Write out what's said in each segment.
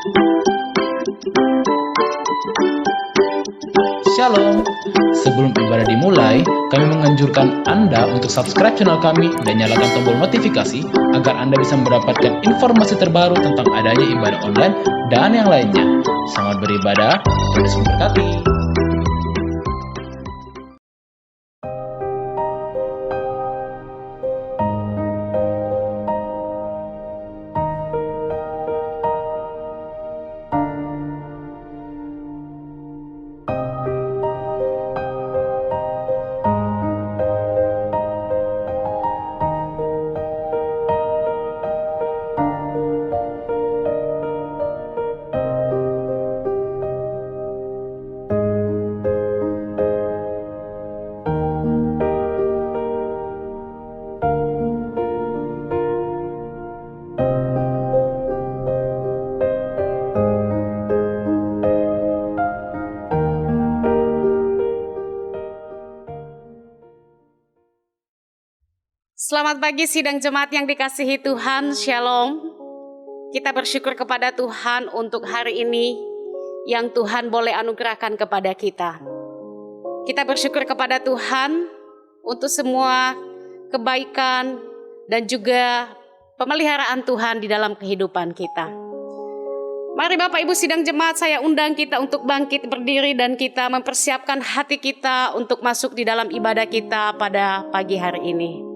Shalom. Sebelum ibadah dimulai, kami menganjurkan Anda untuk subscribe channel kami dan nyalakan tombol notifikasi agar Anda bisa mendapatkan informasi terbaru tentang adanya ibadah online dan yang lainnya. Selamat beribadah, Tuhan Yesus memberkati. Selamat pagi sidang jemaat yang dikasihi Tuhan, Shalom. Kita bersyukur kepada Tuhan untuk hari ini yang Tuhan boleh anugerahkan kepada kita. Kita bersyukur kepada Tuhan untuk semua kebaikan dan juga pemeliharaan Tuhan di dalam kehidupan kita. Mari Bapak Ibu sidang jemaat, saya undang kita untuk bangkit berdiri dan kita mempersiapkan hati kita untuk masuk di dalam ibadah kita pada pagi hari ini.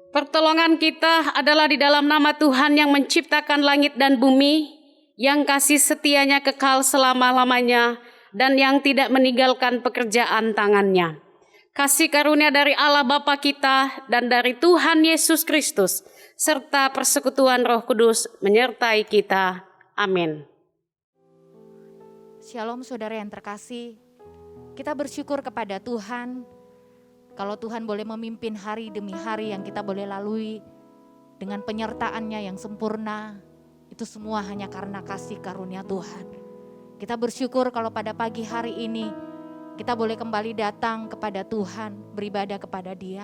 Pertolongan kita adalah di dalam nama Tuhan yang menciptakan langit dan bumi, yang kasih setianya kekal selama-lamanya, dan yang tidak meninggalkan pekerjaan tangannya. Kasih karunia dari Allah Bapa kita dan dari Tuhan Yesus Kristus, serta persekutuan Roh Kudus menyertai kita. Amin. Shalom saudara yang terkasih, kita bersyukur kepada Tuhan. Kalau Tuhan boleh memimpin hari demi hari yang kita boleh lalui dengan penyertaan-Nya yang sempurna, itu semua hanya karena kasih karunia Tuhan. Kita bersyukur kalau pada pagi hari ini kita boleh kembali datang kepada Tuhan, beribadah kepada Dia.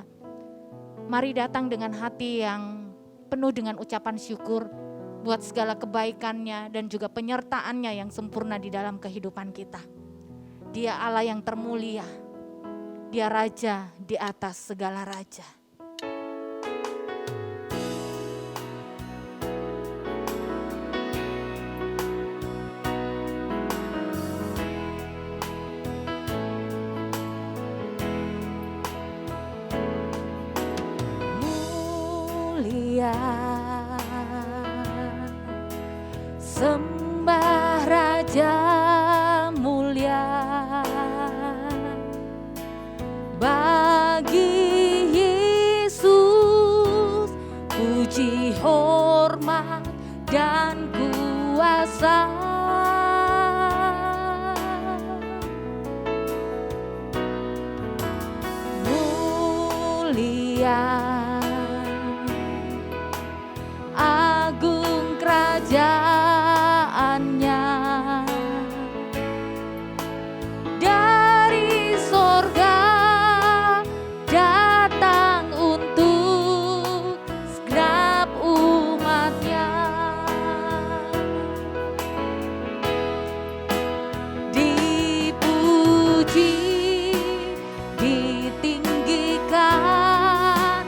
Mari datang dengan hati yang penuh dengan ucapan syukur buat segala kebaikan-Nya dan juga penyertaan-Nya yang sempurna di dalam kehidupan kita. Dia Allah yang termulia. Dia Raja di atas segala raja. Mulia, sembah Raja mulia. Bagi Yesus puji, hormat dan kuasa. Mulia, agung kerajaannya. Dari sorga datang untuk segenap umatnya. Dipuji, ditinggikan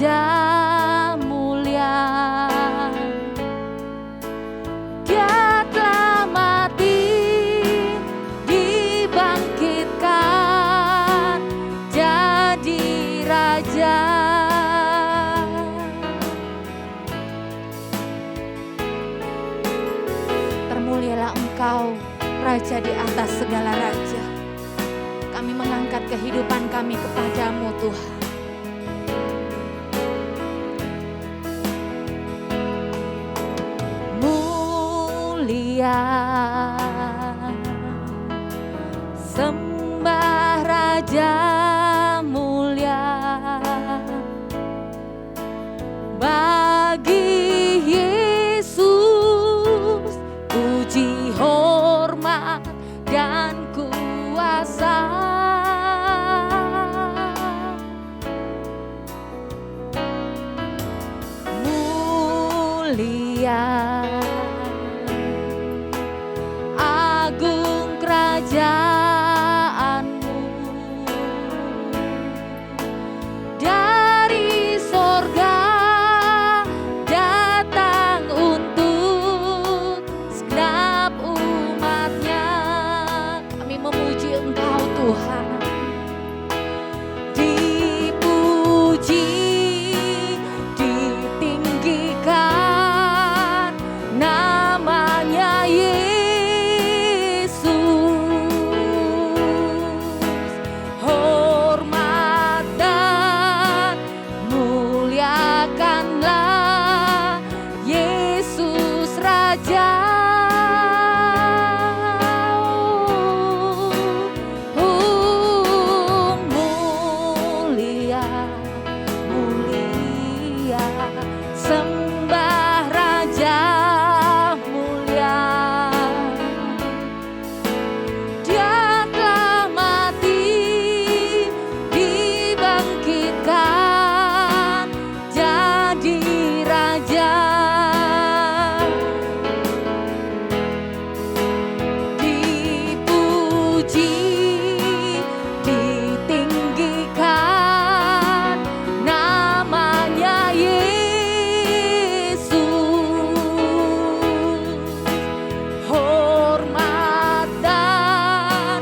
Raja mulia, Dia telah mati, dibangkitkan jadi Raja. Termulialah Engkau, Raja di atas segala raja. Kami mengangkat kehidupan kami kepadamu Tuhan. Mulia, sembah Raja mulia, bagi Yesus puji hormat dan kuasa. Mulia, agung kerajaanmu, dari sorga datang untuk segenap umatnya. Kami memuji Engkau Tuhan. Dipuji, ditinggikan namanya Yesus. Hormat dan muliakanlah Yesus Raja. Mulia, mulia, sembah Raja mulia. Dia telah mati, dibangkitkan jadi Raja. Dipuji, ditinggikan namanya Yesus. Hormat dan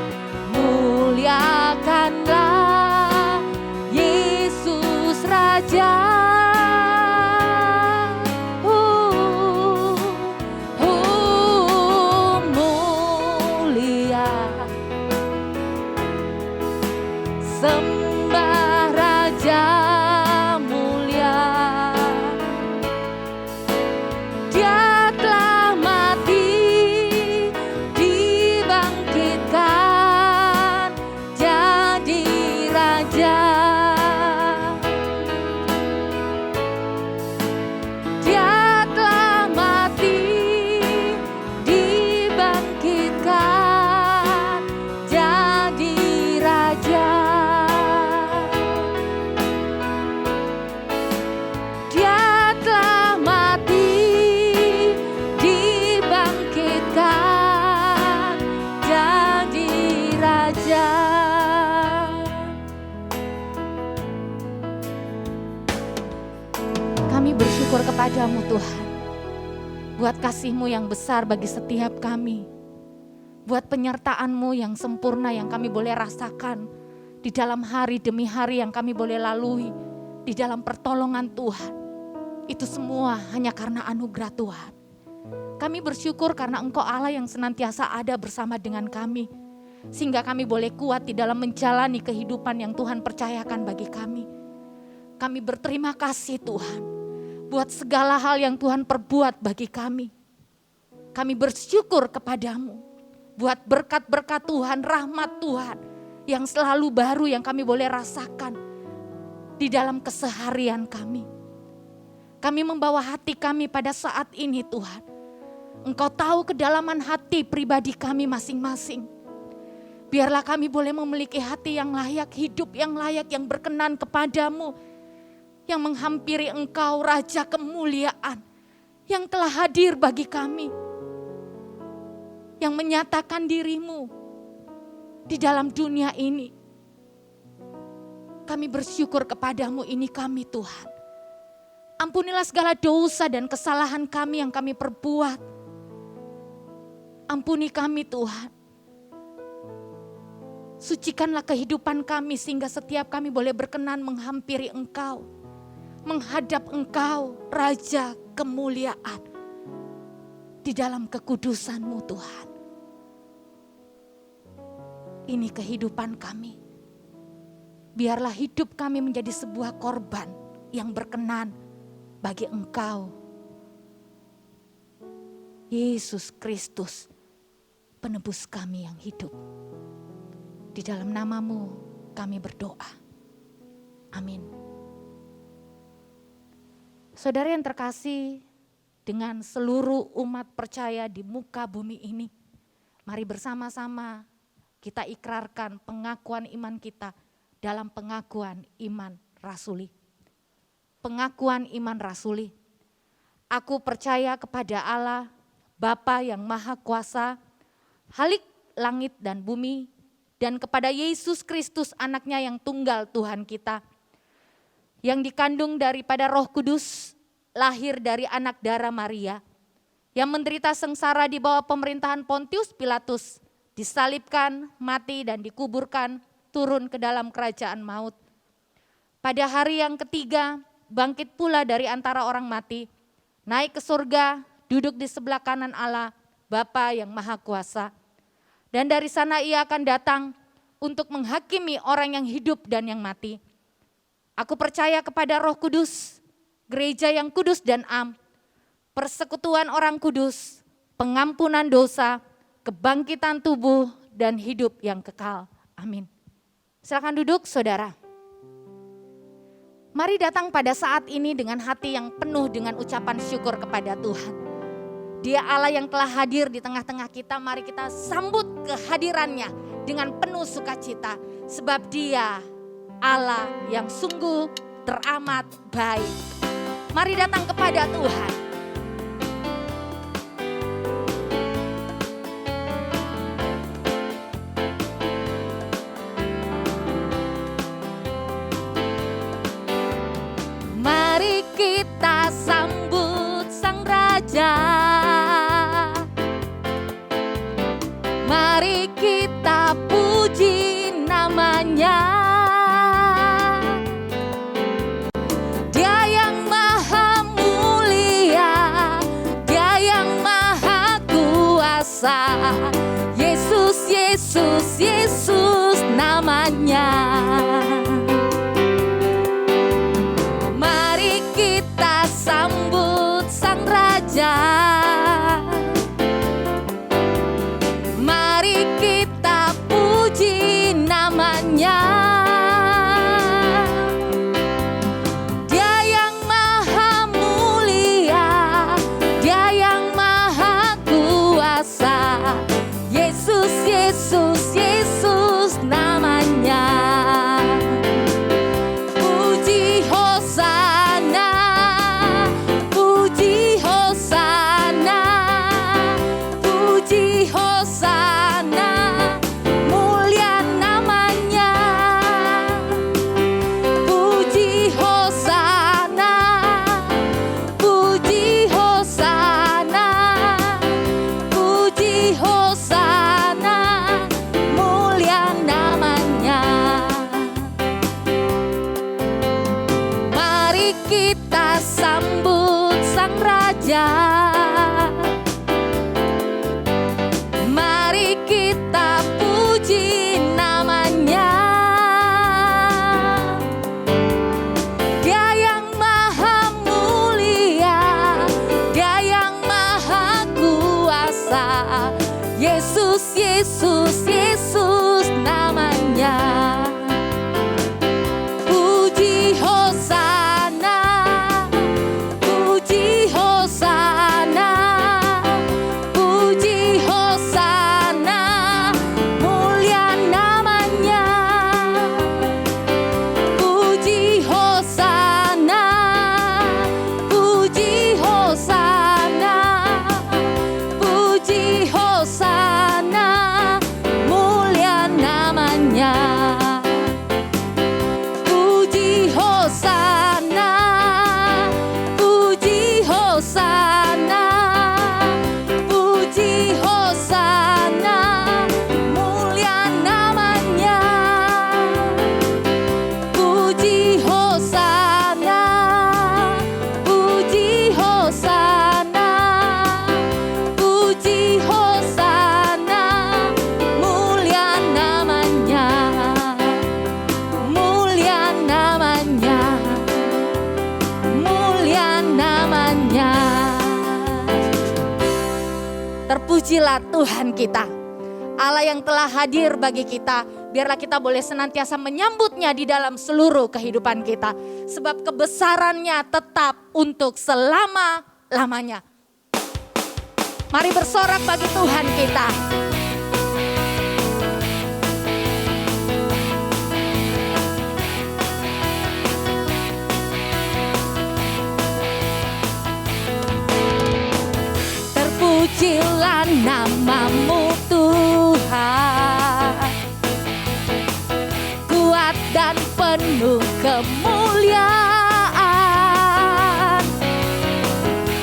muliakanlah Yesus Raja. Mulia, sembah Raja mulia. Dia telah mati, dibangkitkan jadi Raja. Dia telah mati, dibangkitkan jadi Raja. Dia telah mati, dibangkitkan jadi Raja. Kami bersyukur kepadamu Tuhan, buat kasih-Mu yang besar bagi setiap kami, buat penyertaan-Mu yang sempurna yang kami boleh rasakan di dalam hari demi hari yang kami boleh lalui di dalam pertolongan Tuhan. Itu semua hanya karena anugerah Tuhan. Kami bersyukur karena Engkau Allah yang senantiasa ada bersama dengan kami, sehingga kami boleh kuat di dalam menjalani kehidupan yang Tuhan percayakan bagi kami. Kami berterima kasih Tuhan, buat segala hal yang Tuhan perbuat bagi kami. Kami bersyukur kepadamu, buat berkat-berkat Tuhan, rahmat Tuhan, yang selalu baru yang kami boleh rasakan di dalam keseharian kami. Kami membawa hati kami pada saat ini Tuhan. Engkau tahu kedalaman hati pribadi kami masing-masing. Biarlah kami boleh memiliki hati yang layak, hidup yang layak, yang berkenan kepadamu, yang menghampiri Engkau Raja kemuliaan, yang telah hadir bagi kami, yang menyatakan dirimu di dalam dunia ini. Kami bersyukur kepadamu, ini kami Tuhan. Ampunilah segala dosa dan kesalahan kami yang kami perbuat. Ampuni kami Tuhan. Sucikanlah kehidupan kami sehingga setiap kami boleh berkenan menghampiri Engkau. Menghadap Engkau, Raja kemuliaan. Di dalam kekudusan-Mu Tuhan. Ini kehidupan kami. Biarlah hidup kami menjadi sebuah korban yang berkenan bagi Engkau. Yesus Kristus, penebus kami yang hidup. Di dalam nama-Mu kami berdoa. Amin. Saudara yang terkasih, dengan seluruh umat percaya di muka bumi ini, mari bersama-sama kita ikrarkan pengakuan iman kita dalam pengakuan iman rasuli. Pengakuan iman rasuli. Aku percaya kepada Allah, Bapa yang Maha Kuasa, Khalik langit dan bumi, dan kepada Yesus Kristus anaknya yang tunggal Tuhan kita, yang dikandung daripada Roh Kudus, lahir dari anak darah Maria, yang menderita sengsara di bawah pemerintahan Pontius Pilatus, disalibkan, mati dan dikuburkan, turun ke dalam kerajaan maut. Pada hari yang ketiga, bangkit pula dari antara orang mati, naik ke surga, duduk di sebelah kanan Allah, Bapa yang Maha Kuasa. Dan dari sana Ia akan datang untuk menghakimi orang yang hidup dan yang mati. Aku percaya kepada Roh Kudus, gereja yang kudus dan am, persekutuan orang kudus, pengampunan dosa, kebangkitan tubuh dan hidup yang kekal. Amin. Silakan duduk saudara. Mari datang pada saat ini dengan hati yang penuh dengan ucapan syukur kepada Tuhan. Dia Allah yang telah hadir di tengah-tengah kita, mari kita sambut kehadirannya dengan penuh sukacita. Sebab Dia Allah yang sungguh teramat baik. Mari datang kepada Tuhan. Mari kita sambut Sang Raja. Mari kita puji namanya. Dia yang maha mulia, Dia yang maha kuasa. Yesus, Yesus, Yesus namanya. Sambut Sang Raja. Mari kita puji namanya. Dia yang maha mulia, Dia yang maha kuasa. Yesus, Yesus, Yesus namanya. Terpujilah Tuhan kita, Allah yang telah hadir bagi kita. Biarlah kita boleh senantiasa menyambutnya di dalam seluruh kehidupan kita. Sebab kebesarannya tetap untuk selama-lamanya. Mari bersorak bagi Tuhan kita. Terpujilah namamu Tuhan, kuat dan penuh kemuliaan.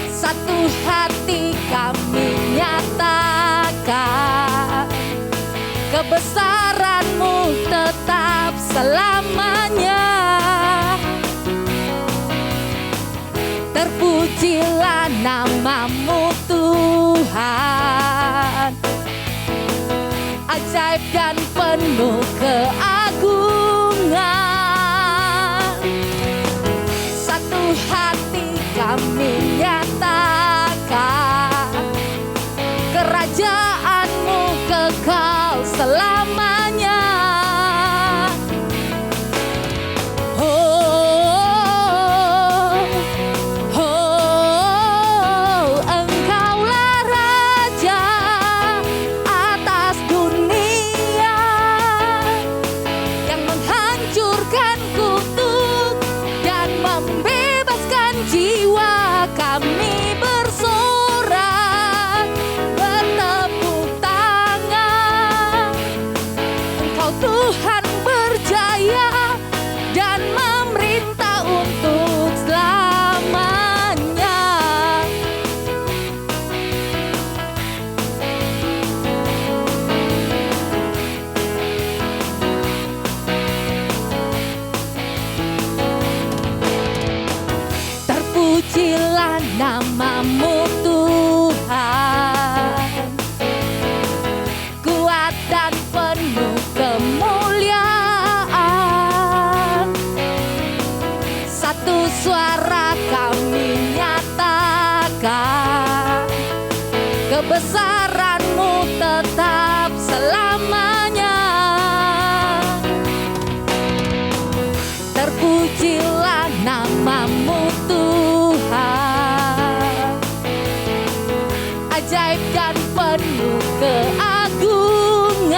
Satu hati kami nyatakan, kebesaran-Mu tetap selamanya. Terpujilah namamu Tuhan, ajaib dan penuh keagungan. Satu hati kami nyatakan, kerajaan-Mu kekal selamanya. Terpujilah namamu Tuhan, kuat dan penuh kemuliaan. Satu suara kami nyatakan, kebesaran-Mu tetap selamanya. Terpujilah namamu Tuhan, ajaib dan penuh keagungan.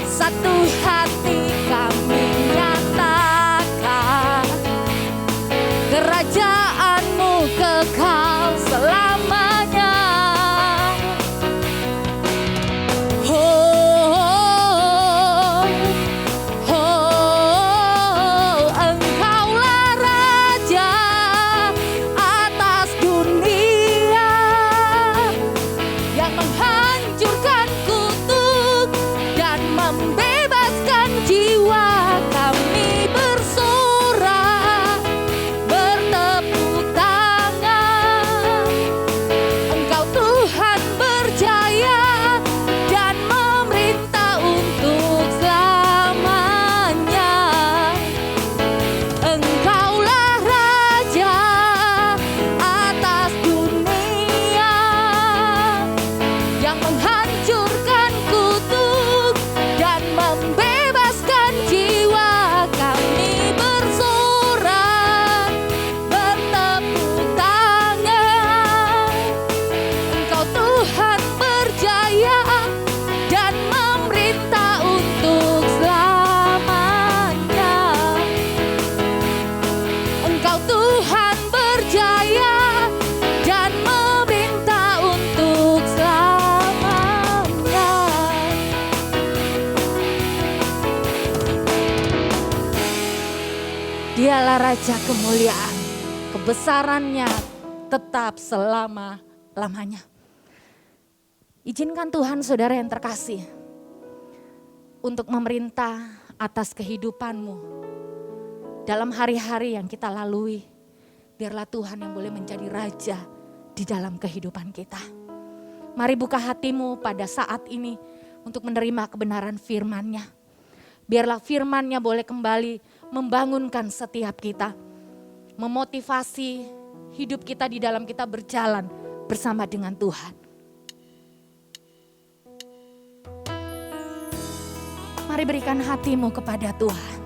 Satu hati kami nyatakan, kerajaan-Mu kekal selamanya. Dialah Raja kemuliaan, kebesarannya tetap selama-lamanya. Izinkan Tuhan saudara yang terkasih untuk memerintah atas kehidupanmu dalam hari-hari yang kita lalui. Biarlah Tuhan yang boleh menjadi Raja di dalam kehidupan kita. Mari buka hatimu pada saat ini untuk menerima kebenaran firman-Nya. Biarlah firman-Nya boleh kembali membangunkan setiap kita, memotivasi hidup kita di dalam kita berjalan bersama dengan Tuhan. Mari berikan hatimu kepada Tuhan.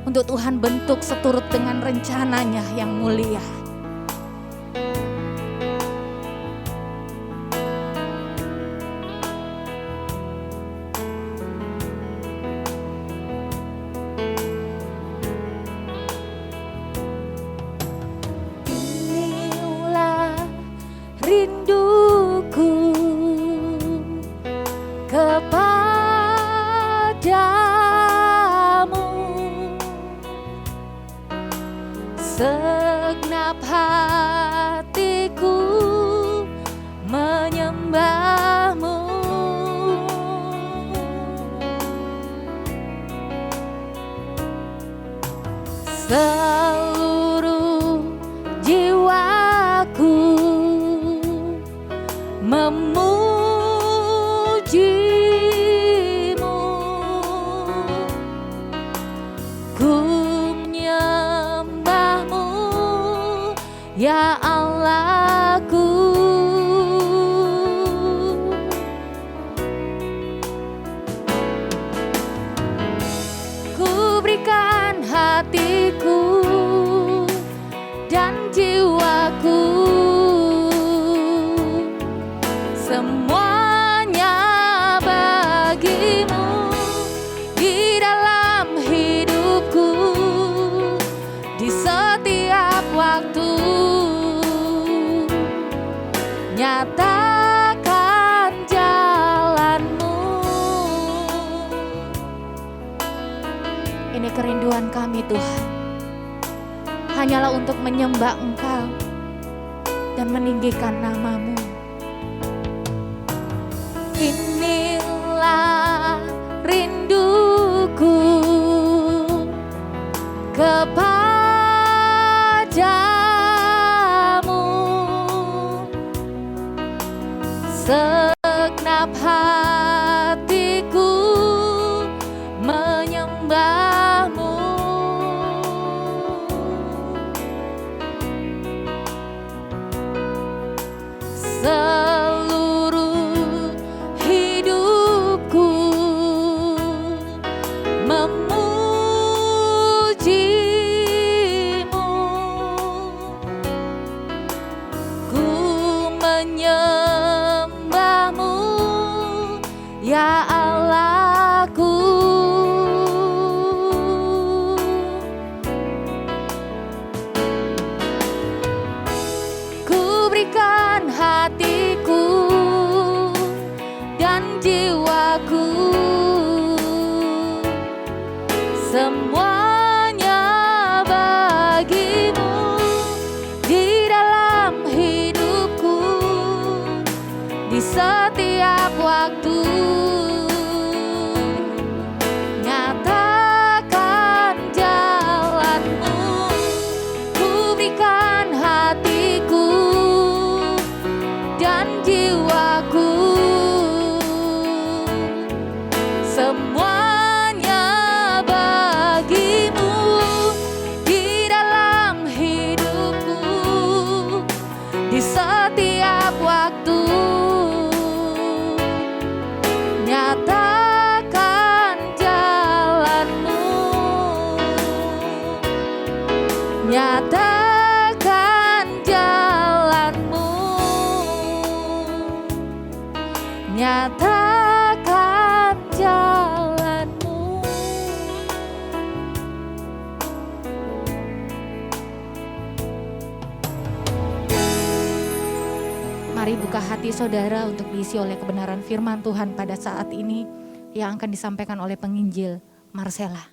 Untuk Tuhan bentuk seturut dengan rencananya yang mulia. Inilah rinduku kepadamu, segenap hatiku menyembahmu. Seluruh jiwaku memujimu, ku menyembahmu ya Allahku. Ku berikan hatiku dan jiwaku, semuanya bagimu di dalam hidupku, di setiap waktu. Nyatakan jalanmu. Ini kerinduan kami Tuhan, hanyalah untuk menyembah Engkau dan meninggikan nama-Mu. Inilah rinduku kepadamu, segenap hatiku menyembahmu. Seluruh hidupku memujimu, ku menyembahmu ya Allahku. Ku berikan hatiku dan jiwaku, semuanya bagimu di dalam hidupku, di setiap waktu. Nyatakan jalanmu. Ku berikan hatiku dan jiwaku, semuanya bagimu di dalam hidupku, di setiap waktu. Nyatakan jalanmu. Nyatakan jalanmu. Nyatakan jalanmu. Mari buka hati saudara untuk diisi oleh kebenaran firman Tuhan pada saat ini yang akan disampaikan oleh penginjil Marcella.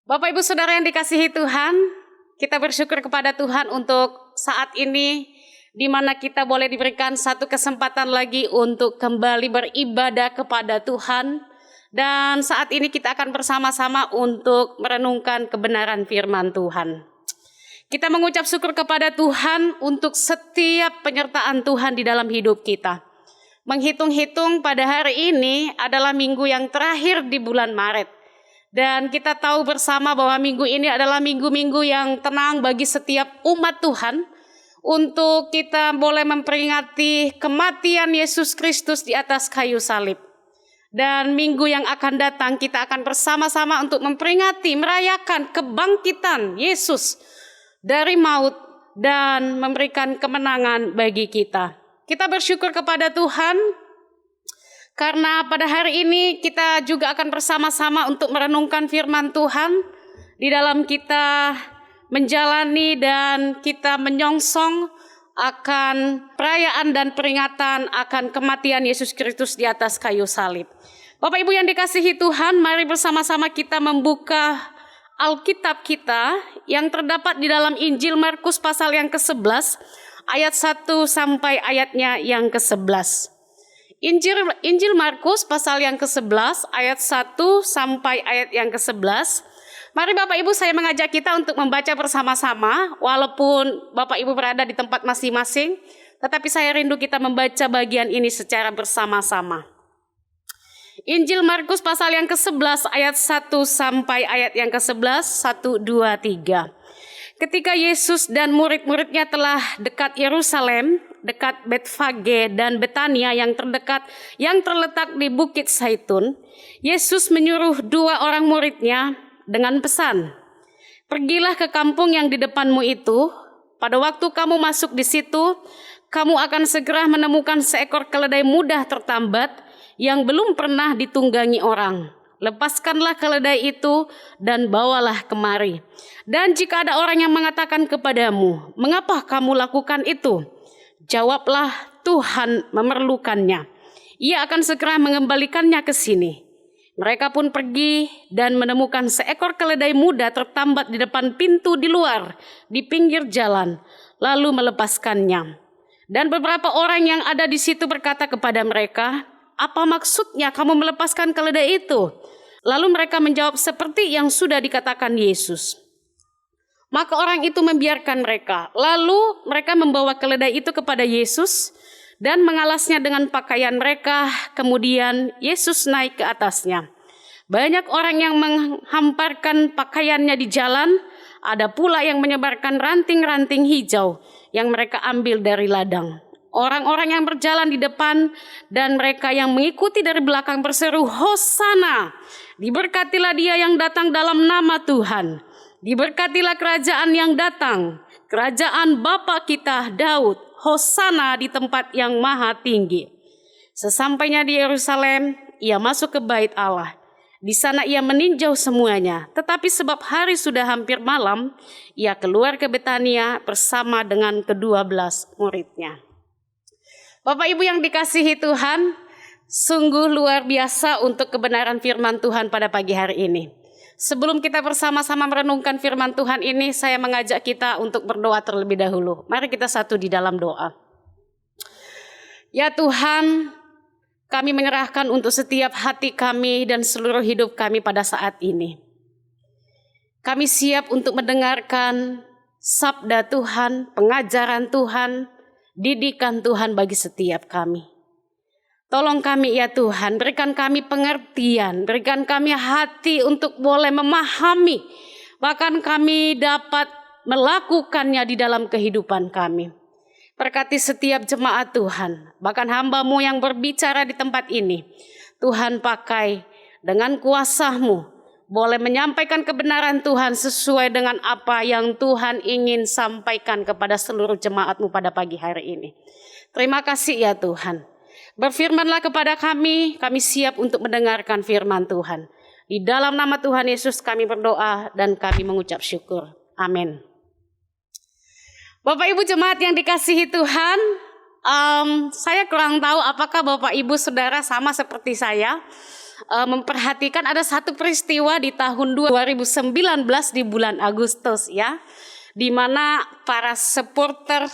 Bapak Ibu Saudara yang dikasihi Tuhan, kita bersyukur kepada Tuhan untuk saat ini di mana kita boleh diberikan satu kesempatan lagi untuk kembali beribadah kepada Tuhan. Dan saat ini kita akan bersama-sama untuk merenungkan kebenaran firman Tuhan. Kita mengucap syukur kepada Tuhan untuk setiap penyertaan Tuhan di dalam hidup kita. Menghitung-hitung pada hari ini adalah minggu yang terakhir di bulan Maret. Dan kita tahu bersama bahwa minggu ini adalah minggu-minggu yang tenang bagi setiap umat Tuhan. untuk kita boleh memperingati kematian Yesus Kristus di atas kayu salib. Dan minggu yang akan datang kita akan bersama-sama untuk memperingati, merayakan kebangkitan Yesus dari maut dan memberikan kemenangan bagi kita. Kita bersyukur kepada Tuhan karena pada hari ini kita juga akan bersama-sama untuk merenungkan firman Tuhan di dalam kita menjalani dan kita menyongsong akan perayaan dan peringatan akan kematian Yesus Kristus di atas kayu salib. Bapak Ibu yang dikasihi Tuhan, mari bersama-sama kita membuka Alkitab kita yang terdapat di dalam Injil Markus pasal yang ke-11 ayat 1 sampai ayatnya yang ke-11. Injil Markus pasal yang ke-11 ayat 1 sampai ayat yang ke-11. Mari Bapak Ibu, saya mengajak kita untuk membaca bersama-sama, walaupun Bapak Ibu berada di tempat masing-masing, tetapi saya rindu kita membaca bagian ini secara bersama-sama. Injil Markus pasal yang ke-11 ayat 1 sampai ayat yang ke-11, 1, 2, 3. Ketika Yesus dan murid-muridnya telah dekat Yerusalem, dekat Betfage dan Betania yang terdekat, yang terletak di Bukit Zaitun, Yesus menyuruh 2 orang muridnya dengan pesan, "Pergilah ke kampung yang di depanmu itu. Pada waktu kamu masuk di situ, kamu akan segera menemukan seekor keledai muda tertambat yang belum pernah ditunggangi orang. Lepaskanlah keledai itu dan bawalah kemari. Dan jika ada orang yang mengatakan kepadamu, 'Mengapa kamu lakukan itu?' Jawablah, 'Tuhan memerlukannya. Ia akan segera mengembalikannya ke sini.' Mereka pun pergi dan menemukan seekor keledai muda tertambat di depan pintu di luar, di pinggir jalan, lalu melepaskannya. Dan beberapa orang yang ada di situ berkata kepada mereka, 'Apa maksudnya kamu melepaskan keledai itu?' Lalu mereka menjawab seperti yang sudah dikatakan Yesus. Maka orang itu membiarkan mereka. Lalu mereka membawa keledai itu kepada Yesus dan mengalasnya dengan pakaian mereka. Kemudian Yesus naik ke atasnya. Banyak orang yang menghamparkan pakaiannya di jalan, ada pula yang menyebarkan ranting-ranting hijau yang mereka ambil dari ladang. Orang-orang yang berjalan di depan dan mereka yang mengikuti dari belakang berseru, 'Hosana! Diberkatilah dia yang datang dalam nama Tuhan. Diberkatilah kerajaan yang datang, kerajaan Bapa kita Daud. Hosana di tempat yang maha tinggi.' Sesampainya di Yerusalem, ia masuk ke bait Allah. Di sana ia meninjau semuanya. Tetapi sebab hari sudah hampir malam, ia keluar ke Betania bersama dengan ke-12 muridnya." Bapak Ibu yang dikasihi Tuhan, sungguh luar biasa untuk kebenaran firman Tuhan pada pagi hari ini. Sebelum kita bersama-sama merenungkan firman Tuhan ini, saya mengajak kita untuk berdoa terlebih dahulu. Mari kita satu di dalam doa. Ya Tuhan, kami menyerahkan untuk setiap hati kami dan seluruh hidup kami pada saat ini. Kami siap untuk mendengarkan sabda Tuhan, pengajaran Tuhan, didikan Tuhan bagi setiap kami. Tolong kami ya Tuhan, berikan kami pengertian, berikan kami hati untuk boleh memahami, bahkan kami dapat melakukannya di dalam kehidupan kami. Berkati setiap jemaat Tuhan, bahkan hamba-Mu yang berbicara di tempat ini. Tuhan pakai dengan kuasa-Mu, boleh menyampaikan kebenaran Tuhan sesuai dengan apa yang Tuhan ingin sampaikan kepada seluruh jemaat-Mu pada pagi hari ini. Terima kasih ya Tuhan. Berfirmanlah kepada kami siap untuk mendengarkan firman Tuhan. Di dalam nama Tuhan Yesus kami berdoa dan kami mengucap syukur. Amin. Bapak Ibu jemaat yang dikasihi Tuhan, saya kurang tahu apakah Bapak Ibu Saudara sama seperti saya, memperhatikan ada satu peristiwa di tahun 2019 di bulan Agustus ya, di mana para supporter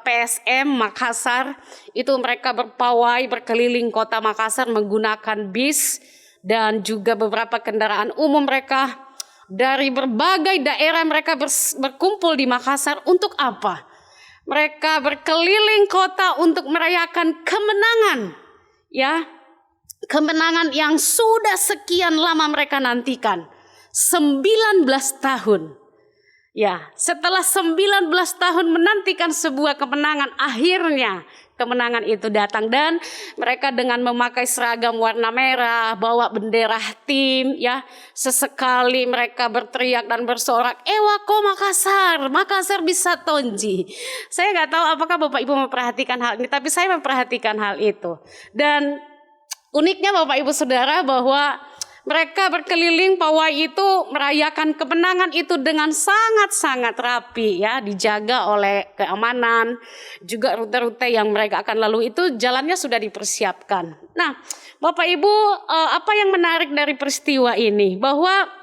PSM Makassar itu mereka berpawai berkeliling kota Makassar menggunakan bis dan juga beberapa kendaraan umum mereka. Dari berbagai daerah mereka berkumpul di Makassar untuk apa? Mereka berkeliling kota untuk merayakan kemenangan, ya, kemenangan yang sudah sekian lama mereka nantikan, 19 tahun. Ya, setelah 19 tahun menantikan sebuah kemenangan, akhirnya kemenangan itu datang dan mereka dengan memakai seragam warna merah, bawa bendera tim, ya. Sesekali mereka berteriak dan bersorak, "Ewako Makassar, Makassar bisa tonji." Saya nggak tahu apakah Bapak Ibu memperhatikan hal ini, tapi saya memperhatikan hal itu. Dan uniknya Bapak Ibu Saudara bahwa mereka berkeliling pawai itu merayakan kemenangan itu dengan sangat-sangat rapi, ya, dijaga oleh keamanan, juga rute-rute yang mereka akan lalui itu jalannya sudah dipersiapkan. Nah, Bapak Ibu, apa yang menarik dari peristiwa ini? Bahwa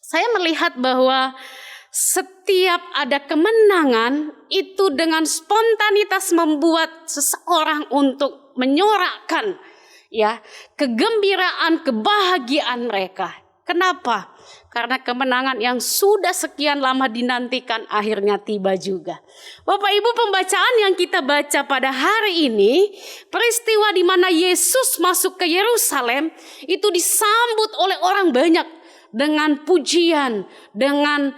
saya melihat bahwa setiap ada kemenangan itu dengan spontanitas membuat seseorang untuk menyorakkan, ya, kegembiraan, kebahagiaan mereka. Kenapa? Karena kemenangan yang sudah sekian lama dinantikan akhirnya tiba juga. Bapak Ibu, pembacaan yang kita baca pada hari ini, peristiwa di mana Yesus masuk ke Yerusalem itu disambut oleh orang banyak dengan pujian, dengan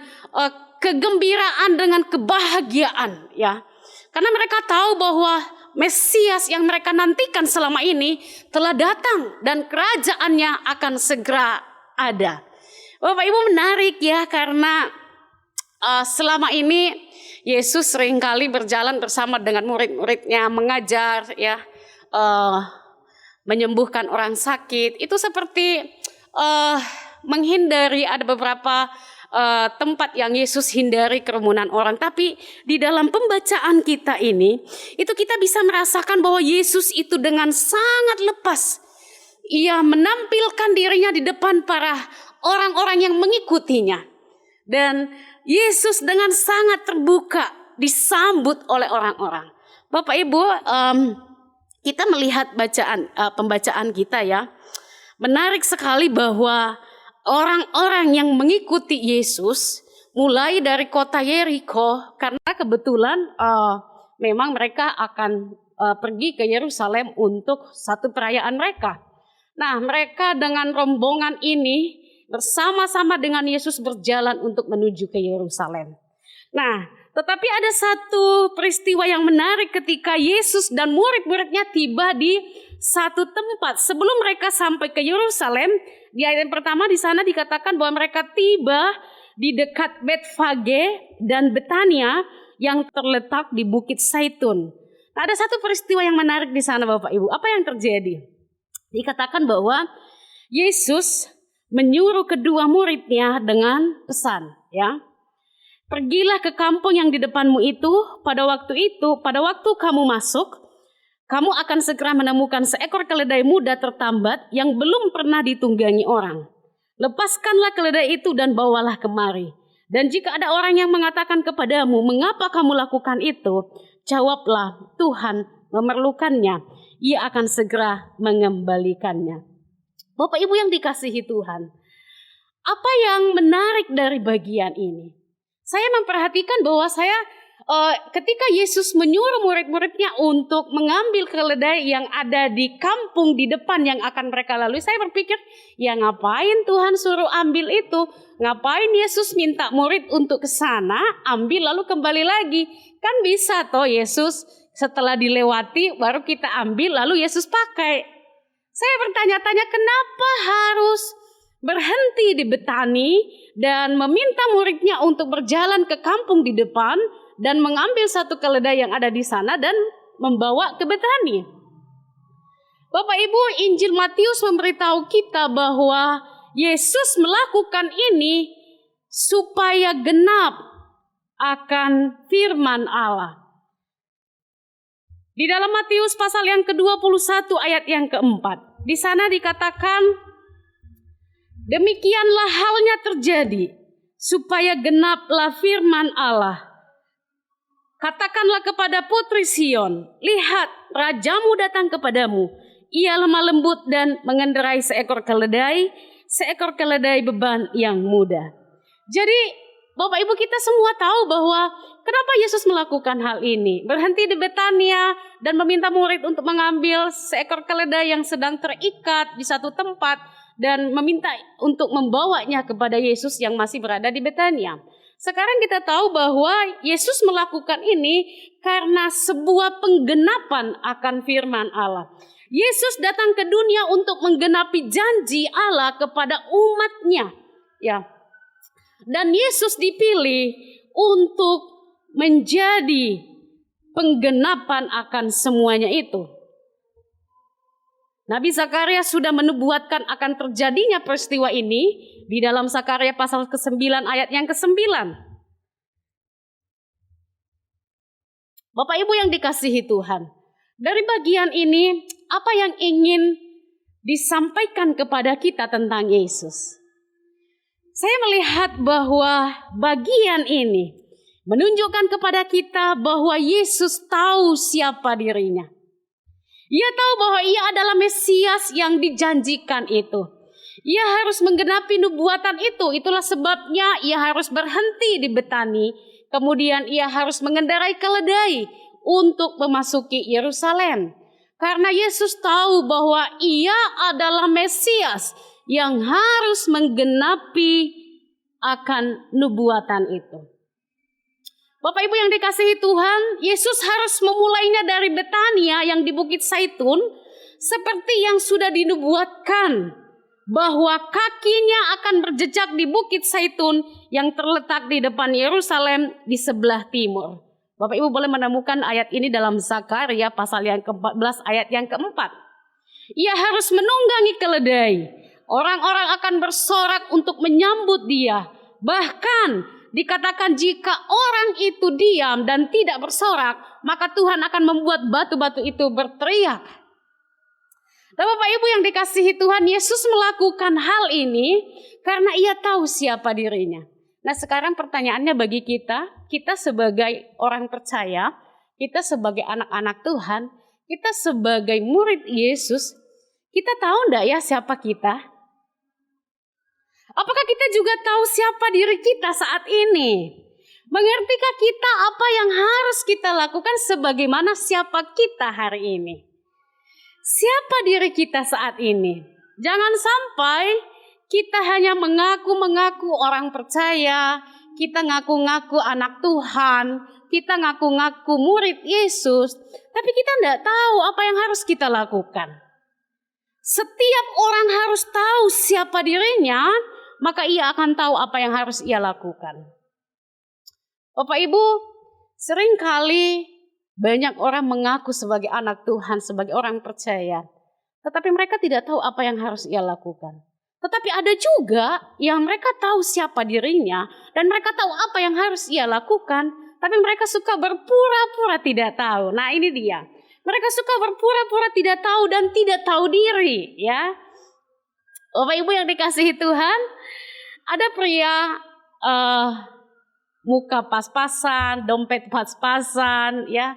kegembiraan, dengan kebahagiaan, ya. Karena mereka tahu bahwa Mesias yang mereka nantikan selama ini telah datang dan kerajaannya akan segera ada. Bapak Ibu, menarik ya, karena selama ini Yesus seringkali berjalan bersama dengan murid-muridnya, mengajar, ya, menyembuhkan orang sakit. Itu seperti menghindari, ada beberapa tempat yang Yesus hindari kerumunan orang. Tapi di dalam pembacaan kita ini, itu kita bisa merasakan bahwa Yesus itu dengan sangat lepas, ia menampilkan dirinya di depan para orang-orang yang mengikutinya. Dan Yesus dengan sangat terbuka disambut oleh orang-orang. Bapak Ibu, kita melihat pembacaan kita, ya, menarik sekali bahwa orang-orang yang mengikuti Yesus mulai dari kota Yeriko, karena kebetulan memang mereka akan pergi ke Yerusalem untuk satu perayaan mereka. Nah, mereka dengan rombongan ini bersama-sama dengan Yesus berjalan untuk menuju ke Yerusalem. Nah, tetapi ada satu peristiwa yang menarik ketika Yesus dan murid-muridnya tiba di satu tempat. Sebelum mereka sampai ke Yerusalem, di ayat yang pertama di sana dikatakan bahwa mereka tiba di dekat Betfage dan Betania yang terletak di Bukit Zaitun. Nah, ada satu peristiwa yang menarik di sana, Bapak Ibu. Apa yang terjadi? Dikatakan bahwa Yesus menyuruh kedua muridnya dengan pesan, ya. Pergilah ke kampung yang di depanmu itu, pada waktu kamu masuk, kamu akan segera menemukan seekor keledai muda tertambat yang belum pernah ditunggangi orang. Lepaskanlah keledai itu dan bawalah kemari. Dan jika ada orang yang mengatakan kepadamu, mengapa kamu lakukan itu? Jawablah, Tuhan memerlukannya. Ia akan segera mengembalikannya. Bapak Ibu yang dikasihi Tuhan, apa yang menarik dari bagian ini? Saya memperhatikan bahwa ketika Yesus menyuruh murid-muridnya untuk mengambil keledai yang ada di kampung di depan yang akan mereka lalui, saya berpikir, ya ngapain Tuhan suruh ambil itu? Ngapain Yesus minta murid untuk ke sana, ambil lalu kembali lagi? Kan bisa toh Yesus setelah dilewati baru kita ambil lalu Yesus pakai. Saya bertanya-tanya, kenapa harus berhenti di Betani dan meminta muridnya untuk berjalan ke kampung di depan dan mengambil satu keledai yang ada di sana dan membawa ke Betani? Bapak Ibu, Injil Matius memberitahu kita bahwa Yesus melakukan ini supaya genap akan firman Allah. Di dalam Matius pasal yang ke-21 ayat yang ke-4. Di sana dikatakan, demikianlah halnya terjadi supaya genaplah firman Allah. Katakanlah kepada putri Sion, lihat rajamu datang kepadamu. Ia lemah lembut dan mengendarai seekor keledai beban yang mudah. Jadi Bapak Ibu, kita semua tahu bahwa kenapa Yesus melakukan hal ini. Berhenti di Betania dan meminta murid untuk mengambil seekor keledai yang sedang terikat di satu tempat dan meminta untuk membawanya kepada Yesus yang masih berada di Betania. Sekarang kita tahu bahwa Yesus melakukan ini karena sebuah penggenapan akan firman Allah. Yesus datang ke dunia untuk menggenapi janji Allah kepada umatnya. Ya. Dan Yesus dipilih untuk menjadi penggenapan akan semuanya itu. Nabi Zakaria sudah menubuatkan akan terjadinya peristiwa ini di dalam Zakaria pasal ke-9 ayat yang ke-9. Bapak Ibu yang dikasihi Tuhan, dari bagian ini apa yang ingin disampaikan kepada kita tentang Yesus? Saya melihat bahwa bagian ini menunjukkan kepada kita bahwa Yesus tahu siapa dirinya. Ia tahu bahwa ia adalah Mesias yang dijanjikan itu. Ia harus menggenapi nubuatan itu. Itulah sebabnya ia harus berhenti di Betani. Kemudian ia harus mengendarai keledai untuk memasuki Yerusalem. Karena Yesus tahu bahwa ia adalah Mesias yang harus menggenapi akan nubuatan itu. Bapak Ibu yang dikasihi Tuhan, Yesus harus memulainya dari Betania yang di Bukit Zaitun, seperti yang sudah dinubuatkan bahwa kakinya akan berjejak di Bukit Zaitun yang terletak di depan Yerusalem di sebelah timur. Bapak Ibu boleh menemukan ayat ini dalam Zakaria pasal yang ke-14 ayat yang ke-4. Ia harus menunggangi keledai. Orang-orang akan bersorak untuk menyambut dia. Bahkan dikatakan jika orang itu diam dan tidak bersorak, maka Tuhan akan membuat batu-batu itu berteriak. Dan Bapak Ibu yang dikasihi Tuhan, Yesus melakukan hal ini karena ia tahu siapa dirinya. Nah sekarang pertanyaannya bagi kita sebagai orang percaya, kita sebagai anak-anak Tuhan, kita sebagai murid Yesus, kita tahu enggak ya siapa kita? Apakah kita juga tahu siapa diri kita saat ini? Mengertikah kita apa yang harus kita lakukan sebagaimana siapa kita hari ini? Siapa diri kita saat ini? Jangan sampai kita hanya mengaku-ngaku orang percaya, kita ngaku-ngaku anak Tuhan, kita ngaku-ngaku murid Yesus, tapi kita tidak tahu apa yang harus kita lakukan. Setiap orang harus tahu siapa dirinya, maka ia akan tahu apa yang harus ia lakukan. Bapak Ibu, seringkali banyak orang mengaku sebagai anak Tuhan, sebagai orang percaya, tetapi mereka tidak tahu apa yang harus ia lakukan. Tetapi ada juga yang mereka tahu siapa dirinya dan mereka tahu apa yang harus ia lakukan, tapi mereka suka berpura-pura tidak tahu. Nah ini dia, mereka suka berpura-pura tidak tahu dan tidak tahu diri, ya. Bapak Ibu yang dikasihi Tuhan, ada pria muka pas-pasan, dompet pas-pasan, ya,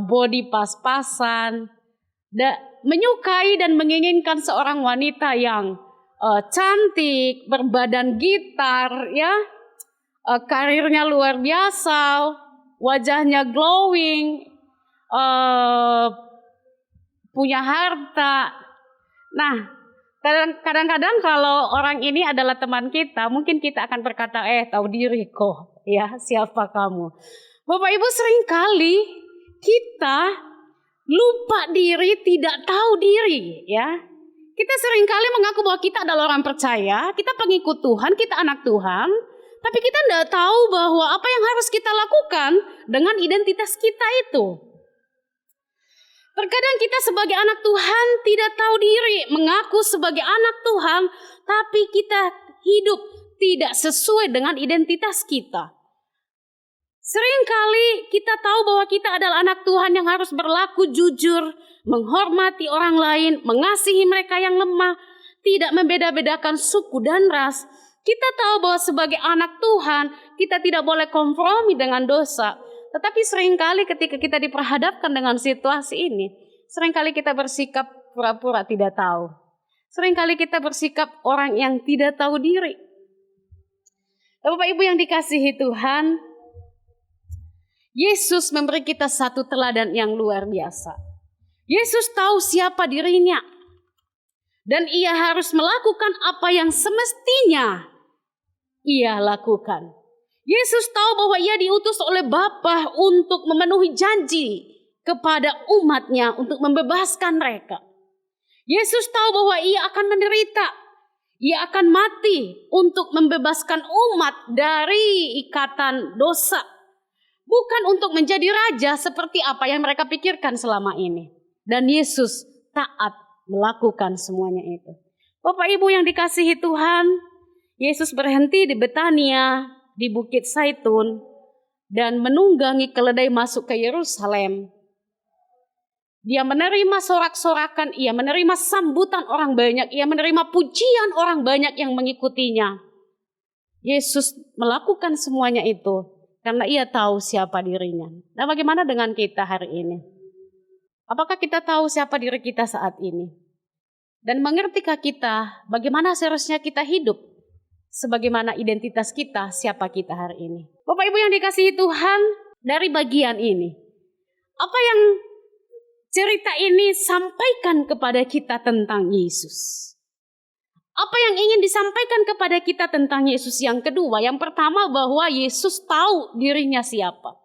body pas-pasan, menyukai dan menginginkan seorang wanita yang cantik, berbadan gitar, ya, karirnya luar biasa, wajahnya glowing, punya harta. Nah, kadang-kadang kalau orang ini adalah teman kita, mungkin kita akan berkata, tahu diri kok, ya, siapa kamu? Bapak Ibu, seringkali kita lupa diri, tidak tahu diri, ya. Kita seringkali mengaku bahwa kita adalah orang percaya, kita pengikut Tuhan, kita anak Tuhan, tapi kita tidak tahu bahwa apa yang harus kita lakukan dengan identitas kita itu. Terkadang kita sebagai anak Tuhan tidak tahu diri, mengaku sebagai anak Tuhan, tapi kita hidup tidak sesuai dengan identitas kita. Seringkali kita tahu bahwa kita adalah anak Tuhan yang harus berlaku jujur, menghormati orang lain, mengasihi mereka yang lemah, tidak membeda-bedakan suku dan ras. Kita tahu bahwa sebagai anak Tuhan, kita tidak boleh kompromi dengan dosa. Tetapi seringkali ketika kita diperhadapkan dengan situasi ini, seringkali kita bersikap pura-pura tidak tahu. Seringkali kita bersikap orang yang tidak tahu diri. Bapak Ibu yang dikasihi Tuhan, Yesus memberi kita satu teladan yang luar biasa. Yesus tahu siapa dirinya. Dan ia harus melakukan apa yang semestinya ia lakukan. Yesus tahu bahwa ia diutus oleh Bapa untuk memenuhi janji kepada umatnya untuk membebaskan mereka. Yesus tahu bahwa ia akan menderita, ia akan mati untuk membebaskan umat dari ikatan dosa. Bukan untuk menjadi raja seperti apa yang mereka pikirkan selama ini. Dan Yesus taat melakukan semuanya itu. Bapak Ibu yang dikasihi Tuhan, Yesus berhenti di Betania, di Bukit Zaitun, dan menunggangi keledai masuk ke Yerusalem. Dia menerima sorak-sorakan, ia menerima sambutan orang banyak, ia menerima pujian orang banyak yang mengikutinya. Yesus melakukan semuanya itu karena ia tahu siapa dirinya. Nah, bagaimana dengan kita hari ini? Apakah kita tahu siapa diri kita saat ini? Dan mengertikah kita bagaimana seharusnya kita hidup? Sebagaimana identitas kita, siapa kita hari ini. Bapak Ibu yang dikasihi Tuhan, dari bagian ini, apa yang cerita ini sampaikan kepada kita tentang Yesus? Apa yang ingin disampaikan kepada kita tentang Yesus? Yang kedua, yang pertama bahwa Yesus tahu dirinya siapa.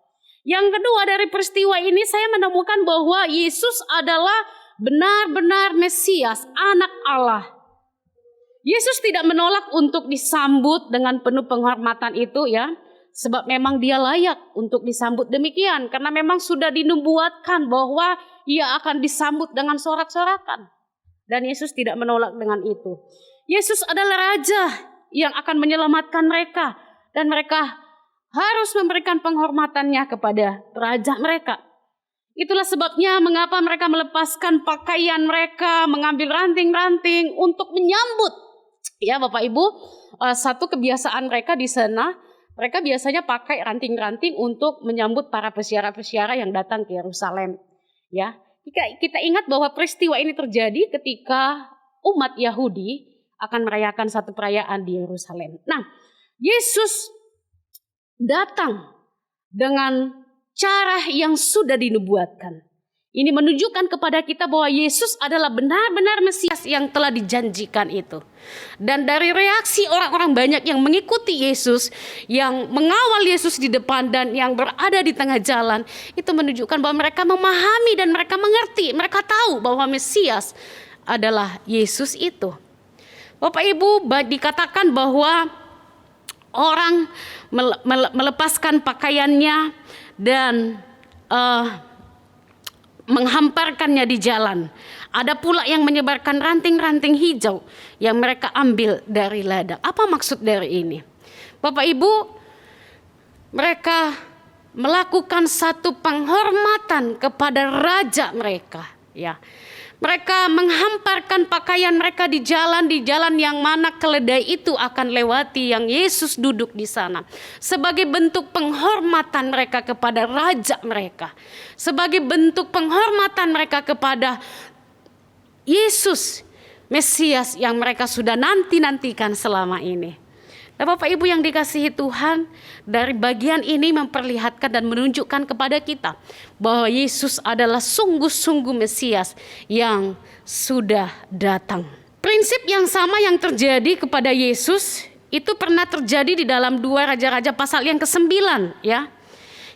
Yang kedua, dari peristiwa ini saya menemukan bahwa Yesus adalah benar-benar Mesias, anak Allah. Yesus tidak menolak untuk disambut dengan penuh penghormatan itu ya. Sebab memang dia layak untuk disambut demikian. Karena memang sudah dinubuatkan bahwa ia akan disambut dengan sorak-sorakan. Dan Yesus tidak menolak dengan itu. Yesus adalah Raja yang akan menyelamatkan mereka. Dan mereka harus memberikan penghormatannya kepada Raja mereka. Itulah sebabnya mengapa mereka melepaskan pakaian mereka, mengambil ranting-ranting untuk menyambut. Ya Bapak Ibu, satu kebiasaan mereka di sana, mereka biasanya pakai ranting-ranting untuk menyambut para peziarah-peziarah yang datang ke Yerusalem. Ya, kita ingat bahwa peristiwa ini terjadi ketika umat Yahudi akan merayakan satu perayaan di Yerusalem. Nah, Yesus datang dengan cara yang sudah dinubuatkan. Ini menunjukkan kepada kita bahwa Yesus adalah benar-benar Mesias yang telah dijanjikan itu. Dan dari reaksi orang-orang banyak yang mengikuti Yesus, yang mengawal Yesus di depan dan yang berada di tengah jalan, itu menunjukkan bahwa mereka memahami dan mereka mengerti, mereka tahu bahwa Mesias adalah Yesus itu. Bapak Ibu, dikatakan bahwa orang melepaskan pakaiannya dan menghamparkannya di jalan. Ada pula yang menyebarkan ranting-ranting hijau yang mereka ambil dari ladang. Apa maksud dari ini? Bapak Ibu, mereka melakukan satu penghormatan kepada raja mereka. Ya, mereka menghamparkan pakaian mereka di jalan yang mana keledai itu akan lewati, yang Yesus duduk di sana. Sebagai bentuk penghormatan mereka kepada raja mereka. Sebagai bentuk penghormatan mereka kepada Yesus, Mesias yang mereka sudah nanti-nantikan selama ini. Nah, Bapak Ibu yang dikasihi Tuhan, dari bagian ini memperlihatkan dan menunjukkan kepada kita bahwa Yesus adalah sungguh-sungguh Mesias yang sudah datang. Prinsip yang sama yang terjadi kepada Yesus itu pernah terjadi di dalam 2 Raja-Raja pasal yang ke-9 ya.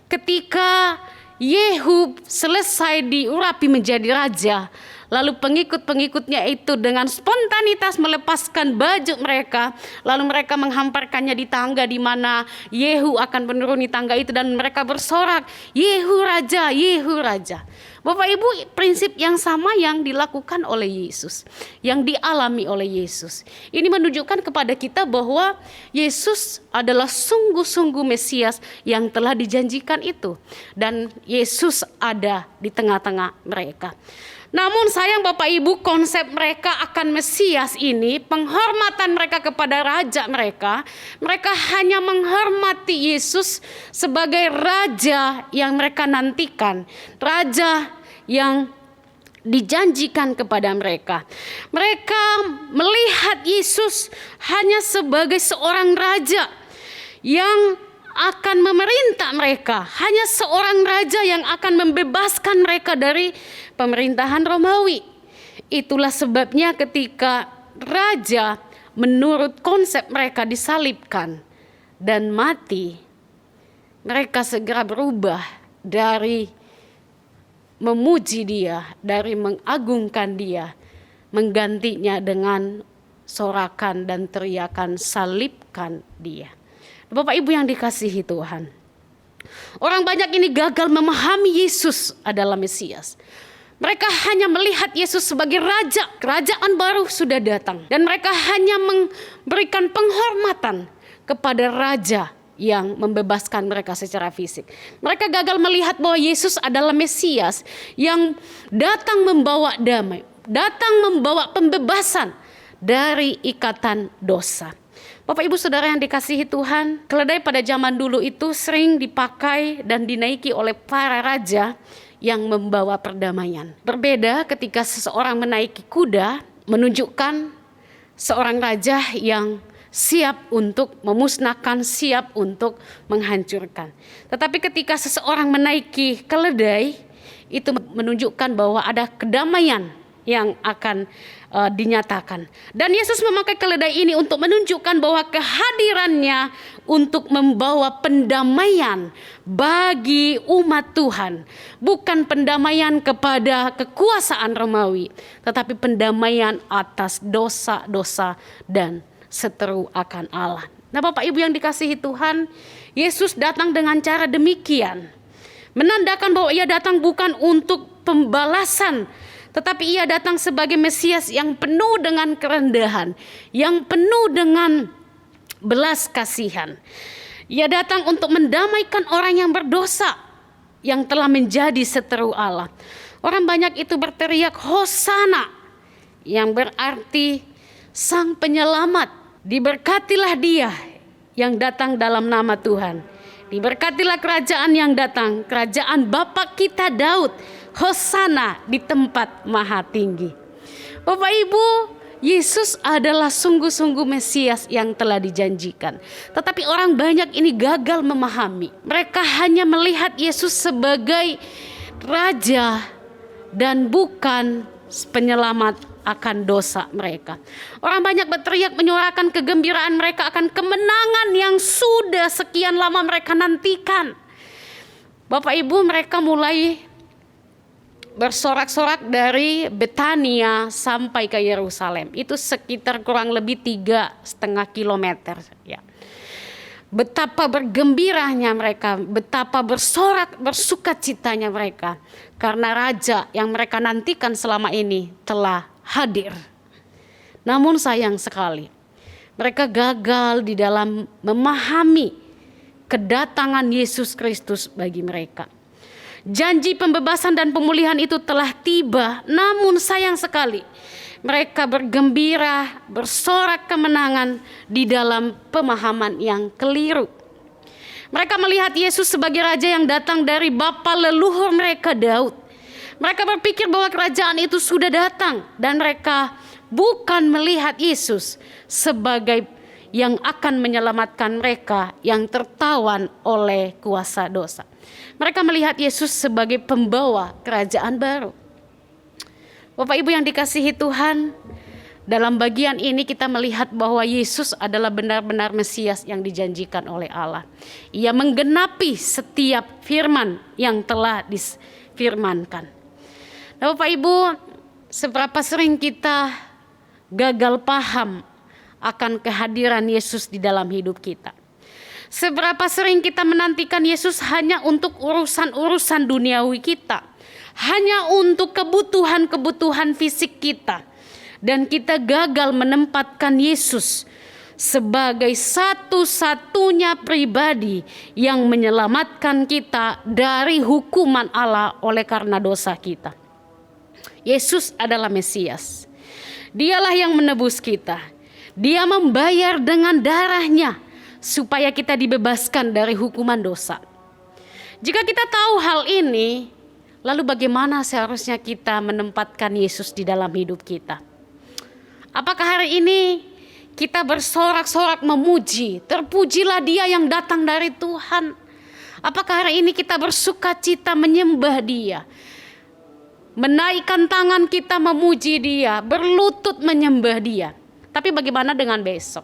Ketika Yehu selesai diurapi menjadi raja, lalu pengikut-pengikutnya itu dengan spontanitas melepaskan baju mereka, lalu mereka menghamparkannya di tangga di mana Yehu akan menuruni tangga itu dan mereka bersorak, Yehu Raja, Yehu Raja. Bapak Ibu, prinsip yang sama yang dilakukan oleh Yesus, yang dialami oleh Yesus. Ini menunjukkan kepada kita bahwa Yesus adalah sungguh-sungguh Mesias yang telah dijanjikan itu. Dan Yesus ada di tengah-tengah mereka. Namun sayang Bapak Ibu, konsep mereka akan Mesias ini, penghormatan mereka kepada raja mereka, mereka hanya menghormati Yesus sebagai raja yang mereka nantikan, raja yang dijanjikan kepada mereka. Mereka melihat Yesus hanya sebagai seorang raja yang akan memerintah mereka, hanya seorang raja yang akan membebaskan mereka dari pemerintahan Romawi. Itulah sebabnya ketika raja menurut konsep mereka disalibkan dan mati, mereka segera berubah dari memuji Dia, dari mengagungkan Dia, menggantinya dengan sorakan dan teriakan, salibkan Dia. Bapak Ibu yang dikasihi Tuhan, orang banyak ini gagal memahami Yesus adalah Mesias. Mereka hanya melihat Yesus sebagai raja, kerajaan baru sudah datang. Dan mereka hanya memberikan penghormatan kepada raja yang membebaskan mereka secara fisik. Mereka gagal melihat bahwa Yesus adalah Mesias yang datang membawa damai, datang membawa pembebasan dari ikatan dosa. Bapak Ibu Saudara yang dikasihi Tuhan, keledai pada zaman dulu itu sering dipakai dan dinaiki oleh para raja yang membawa perdamaian. Berbeda ketika seseorang menaiki kuda, menunjukkan seorang raja yang siap untuk memusnahkan, siap untuk menghancurkan. Tetapi ketika seseorang menaiki keledai, itu menunjukkan bahwa ada kedamaian yang akan dinyatakan. Dan Yesus memakai keledai ini untuk menunjukkan bahwa kehadirannya untuk membawa pendamaian bagi umat Tuhan. Bukan pendamaian kepada kekuasaan Romawi, tetapi pendamaian atas dosa-dosa dan seteru akan Allah. Nah Bapak Ibu yang dikasihi Tuhan, Yesus datang dengan cara demikian. Menandakan bahwa Ia datang bukan untuk pembalasan, tetapi Ia datang sebagai Mesias yang penuh dengan kerendahan, yang penuh dengan belas kasihan. Ia datang untuk mendamaikan orang yang berdosa, yang telah menjadi seteru Allah. Orang banyak itu berteriak Hosana, yang berarti Sang Penyelamat. Diberkatilah Dia yang datang dalam nama Tuhan. Diberkatilah kerajaan yang datang, kerajaan Bapa kita Daud. Hosana di tempat maha tinggi. Bapak Ibu, Yesus adalah sungguh-sungguh Mesias yang telah dijanjikan. Tetapi orang banyak ini gagal memahami. Mereka hanya melihat Yesus sebagai raja dan bukan penyelamat akan dosa mereka. Orang banyak berteriak menyuarakan kegembiraan mereka akan kemenangan yang sudah sekian lama mereka nantikan. Bapak Ibu, mereka mulai bersorak-sorak dari Betania sampai ke Yerusalem. Itu sekitar kurang lebih 3,5 kilometer. Ya. Betapa bergembiranya mereka, betapa bersorak, bersukacitanya mereka. Karena raja yang mereka nantikan selama ini telah hadir. Namun sayang sekali, mereka gagal di dalam memahami kedatangan Yesus Kristus bagi mereka. Janji pembebasan dan pemulihan itu telah tiba, namun sayang sekali mereka bergembira, bersorak kemenangan di dalam pemahaman yang keliru. Mereka melihat Yesus sebagai raja yang datang dari bapa leluhur mereka Daud. Mereka berpikir bahwa kerajaan itu sudah datang dan mereka bukan melihat Yesus sebagai yang akan menyelamatkan mereka yang tertawan oleh kuasa dosa. Mereka melihat Yesus sebagai pembawa kerajaan baru. Bapak Ibu yang dikasihi Tuhan, dalam bagian ini kita melihat bahwa Yesus adalah benar-benar Mesias yang dijanjikan oleh Allah. Ia menggenapi setiap firman yang telah difirmankan. Nah, Bapak Ibu, seberapa sering kita gagal paham akan kehadiran Yesus di dalam hidup kita. Seberapa sering kita menantikan Yesus hanya untuk urusan-urusan duniawi kita. Hanya untuk kebutuhan-kebutuhan fisik kita. Dan kita gagal menempatkan Yesus sebagai satu-satunya pribadi yang menyelamatkan kita dari hukuman Allah oleh karena dosa kita. Yesus adalah Mesias. Dialah yang menebus kita. Dia membayar dengan darahnya supaya kita dibebaskan dari hukuman dosa. Jika kita tahu hal ini, lalu bagaimana seharusnya kita menempatkan Yesus di dalam hidup kita? Apakah hari ini kita bersorak-sorak memuji, terpujilah Dia yang datang dari Tuhan? Apakah hari ini kita bersukacita menyembah Dia? Menaikkan tangan kita memuji Dia, berlutut menyembah Dia. Tapi bagaimana dengan besok?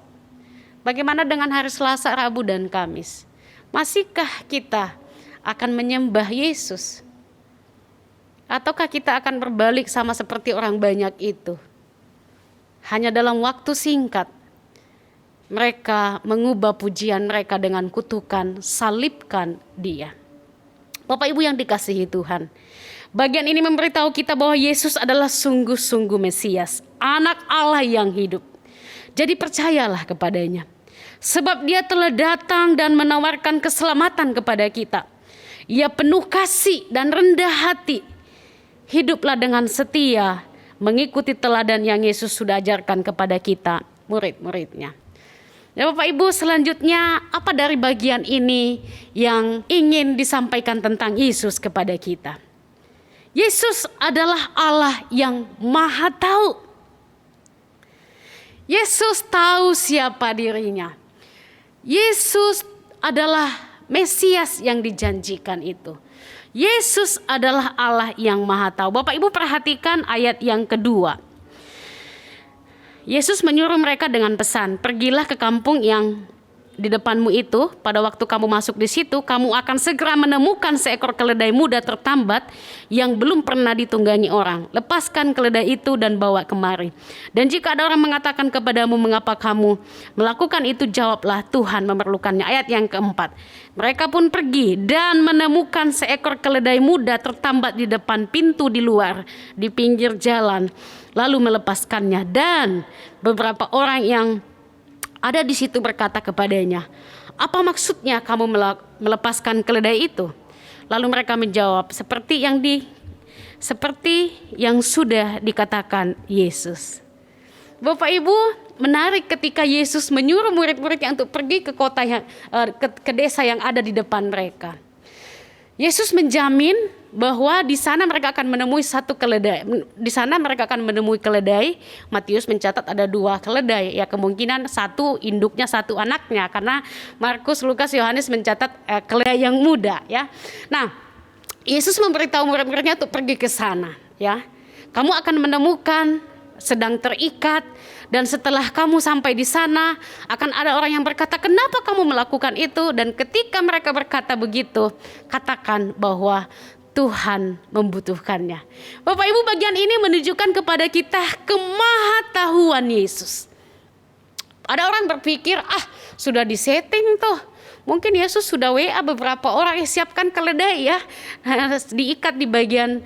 Bagaimana dengan hari Selasa, Rabu, dan Kamis? Masihkah kita akan menyembah Yesus? Ataukah kita akan berbalik sama seperti orang banyak itu? Hanya dalam waktu singkat, mereka mengubah pujian mereka dengan kutukan, salibkan Dia. Bapak Ibu yang dikasihi Tuhan, bagian ini memberitahu kita bahwa Yesus adalah sungguh-sungguh Mesias, anak Allah yang hidup. Jadi percayalah kepadanya. Sebab Dia telah datang dan menawarkan keselamatan kepada kita. Ia penuh kasih dan rendah hati. Hiduplah dengan setia, mengikuti teladan yang Yesus sudah ajarkan kepada kita, murid-muridnya. Ya Bapak Ibu, selanjutnya apa dari bagian ini yang ingin disampaikan tentang Yesus kepada kita? Yesus adalah Allah yang Maha Tahu. Yesus tahu siapa dirinya. Yesus adalah Mesias yang dijanjikan itu. Yesus adalah Allah yang Maha Tahu. Bapak Ibu perhatikan ayat yang kedua. Yesus menyuruh mereka dengan pesan, pergilah ke kampung yang di depanmu itu. Pada waktu kamu masuk di situ, kamu akan segera menemukan seekor keledai muda tertambat yang belum pernah ditunggangi orang. Lepaskan keledai itu dan bawa kemari. Dan jika ada orang mengatakan kepadamu, mengapa kamu melakukan itu, jawablah, Tuhan memerlukannya. Ayat yang keempat. Mereka pun pergi dan menemukan seekor keledai muda tertambat di depan pintu di luar, di pinggir jalan. Lalu melepaskannya, dan beberapa orang yang ada di situ berkata kepadanya, apa maksudnya kamu melepaskan keledai itu? Lalu mereka menjawab, seperti yang sudah dikatakan Yesus. Bapak Ibu, menarik ketika Yesus menyuruh murid-muridnya untuk pergi ke kota ke desa yang ada di depan mereka. Yesus menjamin bahwa di sana mereka akan menemui satu keledai. Di sana mereka akan menemui keledai. Matius mencatat ada 2 keledai. Ya kemungkinan satu induknya, satu anaknya. Karena Markus, Lukas, Yohanes mencatat keledai yang muda. Ya. Nah, Yesus memberitahu murid-muridnya untuk pergi ke sana. Ya, kamu akan menemukan sedang terikat, dan setelah kamu sampai di sana akan ada orang yang berkata, kenapa kamu melakukan itu? Dan ketika mereka berkata begitu, katakan bahwa Tuhan membutuhkannya. Bapak Ibu, bagian ini menunjukkan kepada kita kemahatauan Yesus. Ada orang berpikir, sudah disetting tuh. Mungkin Yesus sudah WA beberapa orang, siapkan keledai ya, diikat di bagian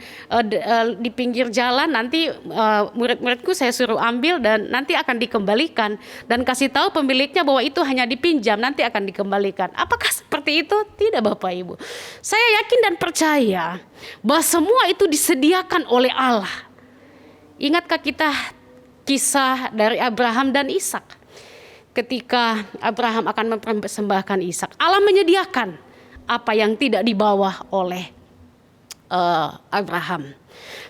di pinggir jalan, nanti murid-muridku saya suruh ambil dan nanti akan dikembalikan, dan kasih tahu pemiliknya bahwa itu hanya dipinjam, nanti akan dikembalikan. Apakah seperti itu? Tidak Bapak Ibu. Saya yakin dan percaya bahwa semua itu disediakan oleh Allah. Ingatkah kita kisah dari Abraham dan Ishak? Ketika Abraham akan mempersembahkan Ishak, Allah menyediakan apa yang tidak dibawa oleh Abraham.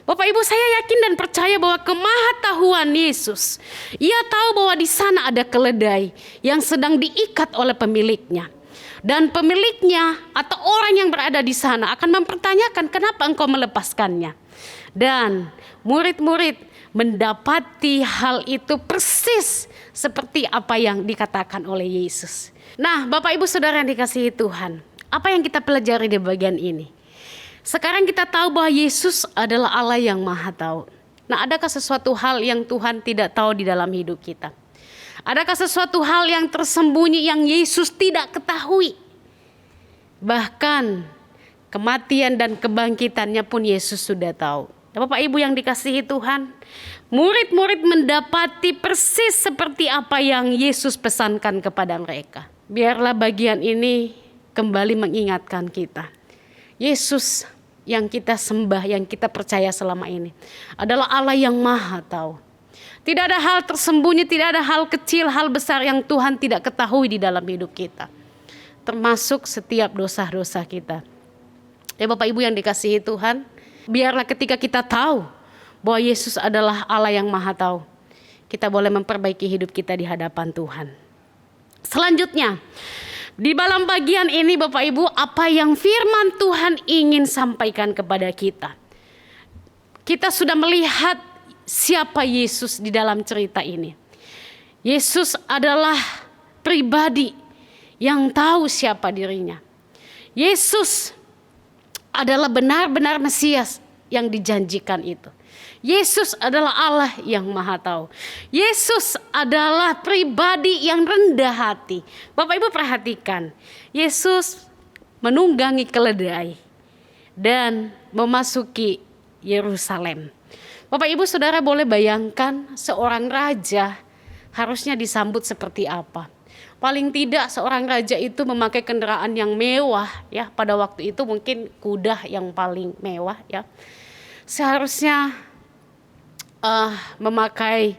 Bapak Ibu, saya yakin dan percaya bahwa kemahatauan Yesus, Ia tahu bahwa di sana ada keledai yang sedang diikat oleh pemiliknya. Dan pemiliknya atau orang yang berada di sana akan mempertanyakan, kenapa engkau melepaskannya? Dan murid-murid mendapati hal itu persis seperti apa yang dikatakan oleh Yesus. Nah, Bapak Ibu Saudara yang dikasihi Tuhan, apa yang kita pelajari di bagian ini? Sekarang kita tahu bahwa Yesus adalah Allah yang Maha Tahu. Nah, adakah sesuatu hal yang Tuhan tidak tahu di dalam hidup kita? Adakah sesuatu hal yang tersembunyi yang Yesus tidak ketahui? Bahkan kematian dan kebangkitannya pun Yesus sudah tahu. Bapak Ibu yang dikasihi Tuhan, murid-murid mendapati persis seperti apa yang Yesus pesankan kepada mereka. Biarlah bagian ini kembali mengingatkan kita. Yesus yang kita sembah, yang kita percaya selama ini adalah Allah yang Maha Tahu. Tidak ada hal tersembunyi, tidak ada hal kecil, hal besar yang Tuhan tidak ketahui di dalam hidup kita. Termasuk setiap dosa-dosa kita. Ya Bapak Ibu yang dikasihi Tuhan, biarlah ketika kita tahu bahwa Yesus adalah Allah yang Maha Tahu, kita boleh memperbaiki hidup kita di hadapan Tuhan. Selanjutnya, di dalam bagian ini Bapak Ibu, apa yang firman Tuhan ingin sampaikan kepada kita? Kita sudah melihat siapa Yesus di dalam cerita ini. Yesus adalah pribadi yang tahu siapa dirinya. Yesus adalah benar-benar Mesias yang dijanjikan itu. Yesus adalah Allah yang Maha Tahu. Yesus adalah pribadi yang rendah hati. Bapak Ibu perhatikan, Yesus menunggangi keledai dan memasuki Yerusalem. Bapak Ibu Saudara boleh bayangkan seorang raja harusnya disambut seperti apa? Paling tidak seorang raja itu memakai kendaraan yang mewah ya. Pada waktu itu mungkin kuda yang paling mewah ya. Seharusnya memakai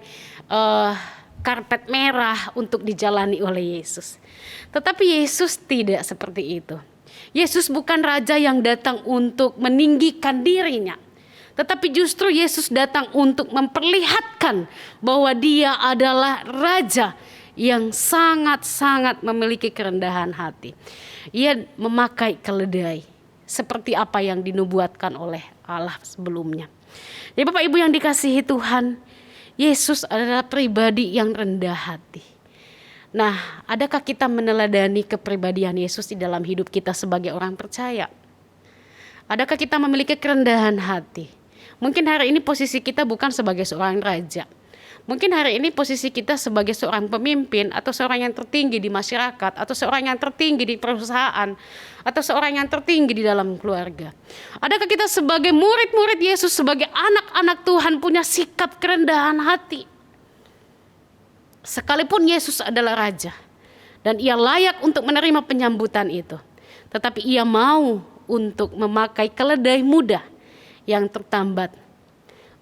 karpet merah untuk dijalani oleh Yesus. Tetapi Yesus tidak seperti itu. Yesus bukan raja yang datang untuk meninggikan dirinya. Tetapi justru Yesus datang untuk memperlihatkan bahwa dia adalah raja yang sangat-sangat memiliki kerendahan hati. Ia memakai keledai seperti apa yang dinubuatkan oleh Allah sebelumnya. Ya Bapak Ibu yang dikasihi Tuhan, Yesus adalah pribadi yang rendah hati. Nah, adakah kita meneladani kepribadian Yesus di dalam hidup kita sebagai orang percaya? Adakah kita memiliki kerendahan hati? Mungkin hari ini posisi kita bukan sebagai seorang raja. Mungkin hari ini posisi kita sebagai seorang pemimpin atau seorang yang tertinggi di masyarakat atau seorang yang tertinggi di perusahaan atau seorang yang tertinggi di dalam keluarga. Adakah kita sebagai murid-murid Yesus, sebagai anak-anak Tuhan punya sikap kerendahan hati? Sekalipun Yesus adalah raja dan ia layak untuk menerima penyambutan itu, tetapi ia mau untuk memakai keledai muda yang tertambat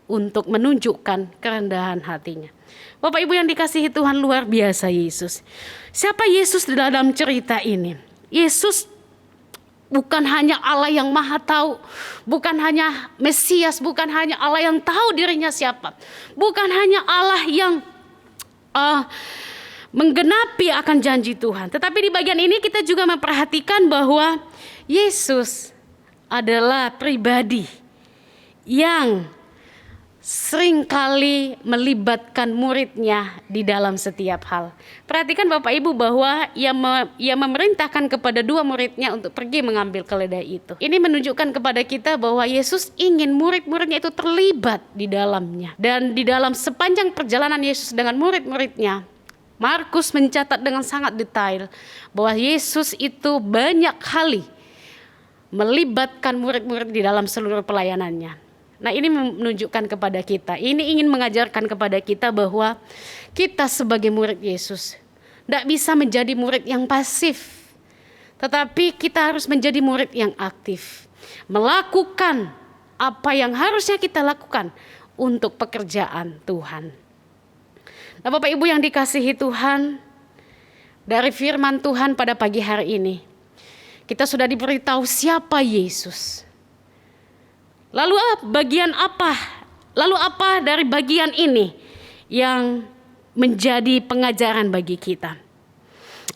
untuk menunjukkan kerendahan hatinya. Bapak Ibu yang dikasihi Tuhan, luar biasa Yesus. Siapa Yesus di dalam cerita ini? Yesus bukan hanya Allah yang Maha Tahu, bukan hanya Mesias, bukan hanya Allah yang tahu dirinya siapa, bukan hanya Allah yang menggenapi akan janji Tuhan. Tetapi di bagian ini kita juga memperhatikan bahwa Yesus adalah pribadi yang seringkali melibatkan muridnya di dalam setiap hal. Perhatikan Bapak Ibu bahwa ia memerintahkan kepada 2 muridnya untuk pergi mengambil keledai itu. Ini menunjukkan kepada kita bahwa Yesus ingin murid-muridnya itu terlibat di dalamnya. Dan di dalam sepanjang perjalanan Yesus dengan murid-muridnya, Markus mencatat dengan sangat detail bahwa Yesus itu banyak kali melibatkan murid-murid di dalam seluruh pelayanannya. Nah, ini menunjukkan kepada kita, ini ingin mengajarkan kepada kita bahwa kita sebagai murid Yesus tidak bisa menjadi murid yang pasif, tetapi kita harus menjadi murid yang aktif, melakukan apa yang harusnya kita lakukan untuk pekerjaan Tuhan. Nah, Bapak Ibu yang dikasihi Tuhan, dari firman Tuhan pada pagi hari ini, kita sudah diberitahu siapa Yesus. Lalu apa dari bagian ini yang menjadi pengajaran bagi kita?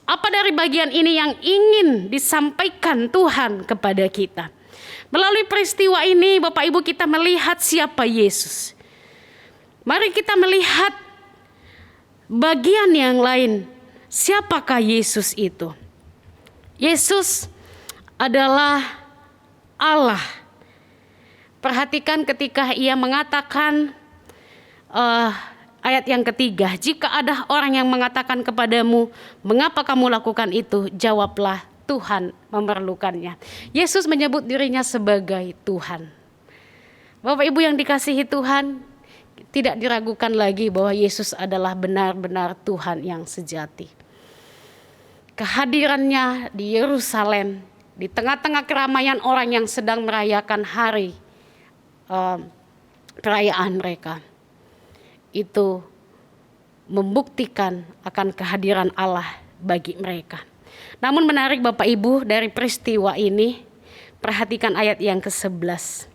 Apa dari bagian ini yang ingin disampaikan Tuhan kepada kita? Melalui peristiwa ini Bapak Ibu kita melihat siapa Yesus. Mari kita melihat bagian yang lain. Siapakah Yesus itu? Yesus adalah Allah. Perhatikan ketika ia mengatakan ayat yang ketiga, jika ada orang yang mengatakan kepadamu, mengapa kamu lakukan itu? Jawablah, Tuhan memerlukannya. Yesus menyebut dirinya sebagai Tuhan. Bapak Ibu yang dikasihi Tuhan, tidak diragukan lagi bahwa Yesus adalah benar-benar Tuhan yang sejati. Kehadirannya di Yerusalem, di tengah-tengah keramaian orang yang sedang merayakan hari perayaan mereka, itu membuktikan akan kehadiran Allah bagi mereka. Namun menarik Bapak Ibu, dari peristiwa ini, perhatikan ayat yang ke-11.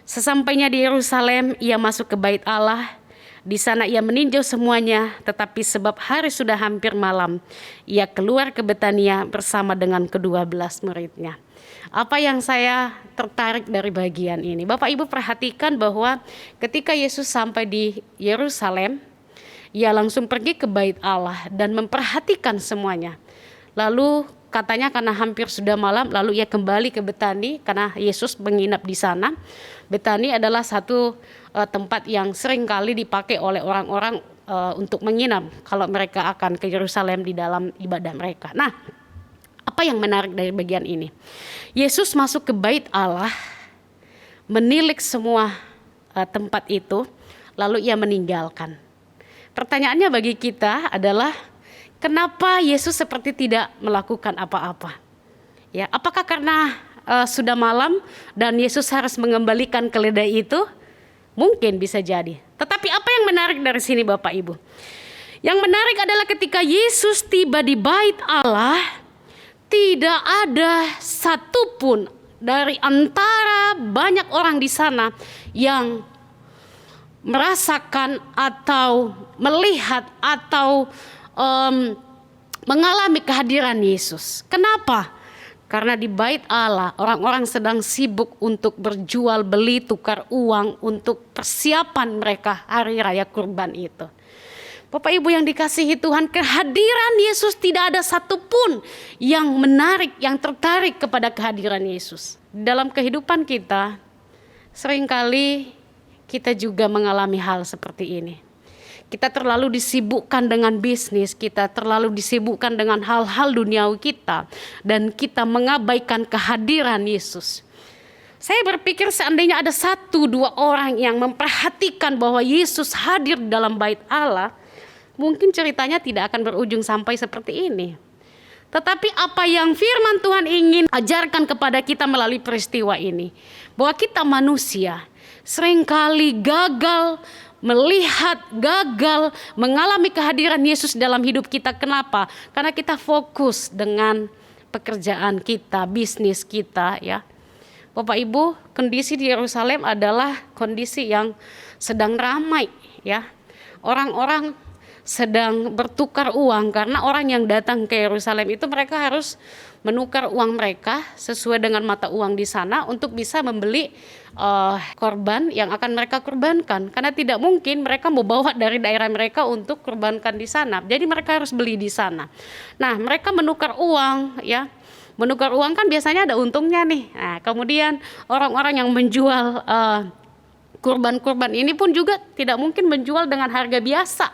Sesampainya di Yerusalem, ia masuk ke bait Allah. Di sana ia meninjau semuanya, tetapi sebab hari sudah hampir malam, ia keluar ke Betania bersama dengan ke-12 muridnya. Apa yang saya tertarik dari bagian ini? Bapak Ibu perhatikan bahwa ketika Yesus sampai di Yerusalem, ia langsung pergi ke bait Allah dan memperhatikan semuanya. Lalu katanya karena hampir sudah malam, lalu ia kembali ke Betani karena Yesus menginap di sana. Betani adalah satu tempat yang sering kali dipakai oleh orang-orang untuk menginap kalau mereka akan ke Yerusalem di dalam ibadah mereka. Nah, apa yang menarik dari bagian ini? Yesus masuk ke bait Allah, menilik semua tempat itu, lalu ia meninggalkan. Pertanyaannya bagi kita adalah, kenapa Yesus seperti tidak melakukan apa-apa? Ya, apakah karena sudah malam dan Yesus harus mengembalikan keledai itu? Mungkin bisa jadi. Tetapi apa yang menarik dari sini Bapak Ibu? Yang menarik adalah ketika Yesus tiba di bait Allah, tidak ada satupun dari antara banyak orang di sana yang merasakan atau melihat atau mengalami kehadiran Yesus. Kenapa? Karena di bait Allah orang-orang sedang sibuk untuk berjual beli, tukar uang untuk persiapan mereka hari raya kurban itu. Bapak Ibu yang dikasihi Tuhan, kehadiran Yesus tidak ada satupun yang menarik, yang tertarik kepada kehadiran Yesus. Dalam kehidupan kita, seringkali kita juga mengalami hal seperti ini. Kita terlalu disibukkan dengan bisnis, kita terlalu disibukkan dengan hal-hal duniawi kita, dan kita mengabaikan kehadiran Yesus. Saya berpikir seandainya ada 1-2 orang yang memperhatikan bahwa Yesus hadir dalam bait Allah, mungkin ceritanya tidak akan berujung sampai seperti ini. Tetapi apa yang firman Tuhan ingin ajarkan kepada kita melalui peristiwa ini, bahwa kita manusia seringkali gagal melihat, gagal mengalami kehadiran Yesus dalam hidup kita. Kenapa? Karena kita fokus dengan pekerjaan kita, bisnis kita, ya. Bapak Ibu, kondisi di Yerusalem adalah kondisi yang sedang ramai, ya. Orang-orang sedang bertukar uang, karena orang yang datang ke Yerusalem itu mereka harus menukar uang mereka sesuai dengan mata uang di sana untuk bisa membeli korban yang akan mereka kurbankan, karena tidak mungkin mereka mau bawa dari daerah mereka untuk kurbankan di sana. Jadi mereka harus beli di sana. Nah, mereka menukar uang, ya. Menukar uang kan biasanya ada untungnya nih. Nah, kemudian orang-orang yang menjual kurban-kurban ini pun juga tidak mungkin menjual dengan harga biasa,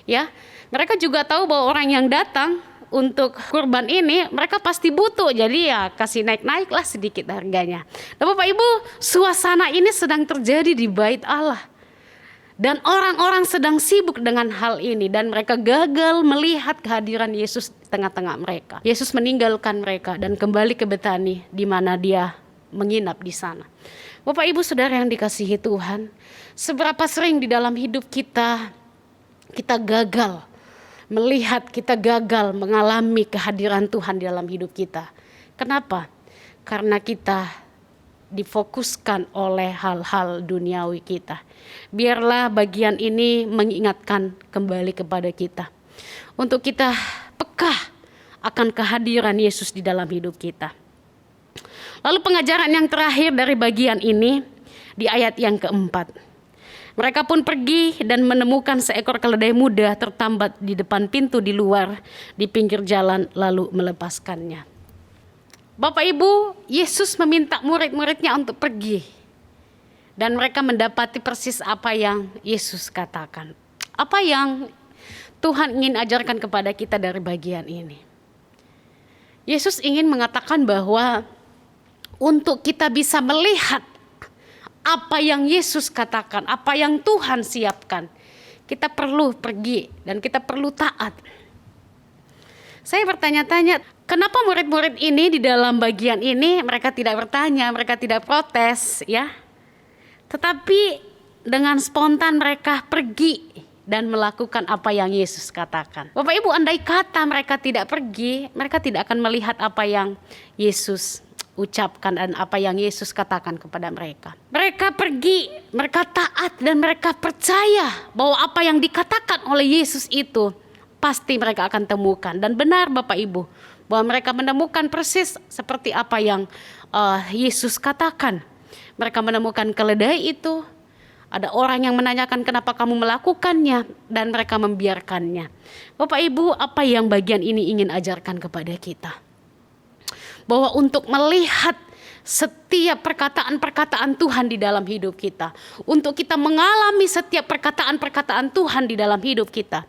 ya. Mereka juga tahu bahwa orang yang datang untuk kurban ini mereka pasti butuh, jadi ya kasih naik-naik lah sedikit harganya. Nah Bapak Ibu, suasana ini sedang terjadi di bait Allah, dan orang-orang sedang sibuk dengan hal ini, dan mereka gagal melihat kehadiran Yesus di tengah-tengah mereka. Yesus meninggalkan mereka dan kembali ke Betani, di mana dia menginap di sana. Bapak Ibu Saudara yang dikasihi Tuhan, seberapa sering di dalam hidup kita gagal melihat, kita gagal mengalami kehadiran Tuhan di dalam hidup kita. Kenapa? Karena kita difokuskan oleh hal-hal duniawi kita. Biarlah bagian ini mengingatkan kembali kepada kita, untuk kita peka akan kehadiran Yesus di dalam hidup kita. Lalu pengajaran yang terakhir dari bagian ini di ayat yang keempat. Mereka pun pergi dan menemukan seekor keledai muda tertambat di depan pintu di luar di pinggir jalan, lalu melepaskannya. Bapak Ibu, Yesus meminta murid-muridnya untuk pergi, dan mereka mendapati persis apa yang Yesus katakan. Apa yang Tuhan ingin ajarkan kepada kita dari bagian ini? Yesus ingin mengatakan bahwa untuk kita bisa melihat apa yang Yesus katakan, apa yang Tuhan siapkan, kita perlu pergi dan kita perlu taat. Saya bertanya-tanya, kenapa murid-murid ini di dalam bagian ini mereka tidak bertanya, mereka tidak protes, ya. Tetapi dengan spontan mereka pergi dan melakukan apa yang Yesus katakan. Bapak Ibu, andai kata mereka tidak pergi, mereka tidak akan melihat apa yang Yesus ucapkan dan apa yang Yesus katakan kepada mereka. Mereka pergi, mereka taat, dan mereka percaya bahwa apa yang dikatakan oleh Yesus itu pasti mereka akan temukan. Dan benar Bapak Ibu, bahwa mereka menemukan persis seperti apa yang Yesus katakan. Mereka menemukan keledai itu, ada orang yang menanyakan kenapa kamu melakukannya, dan mereka membiarkannya. Bapak Ibu, apa yang bagian ini ingin ajarkan kepada kita? bahwa untuk melihat setiap perkataan-perkataan Tuhan di dalam hidup kita, untuk kita mengalami setiap perkataan-perkataan Tuhan di dalam hidup kita,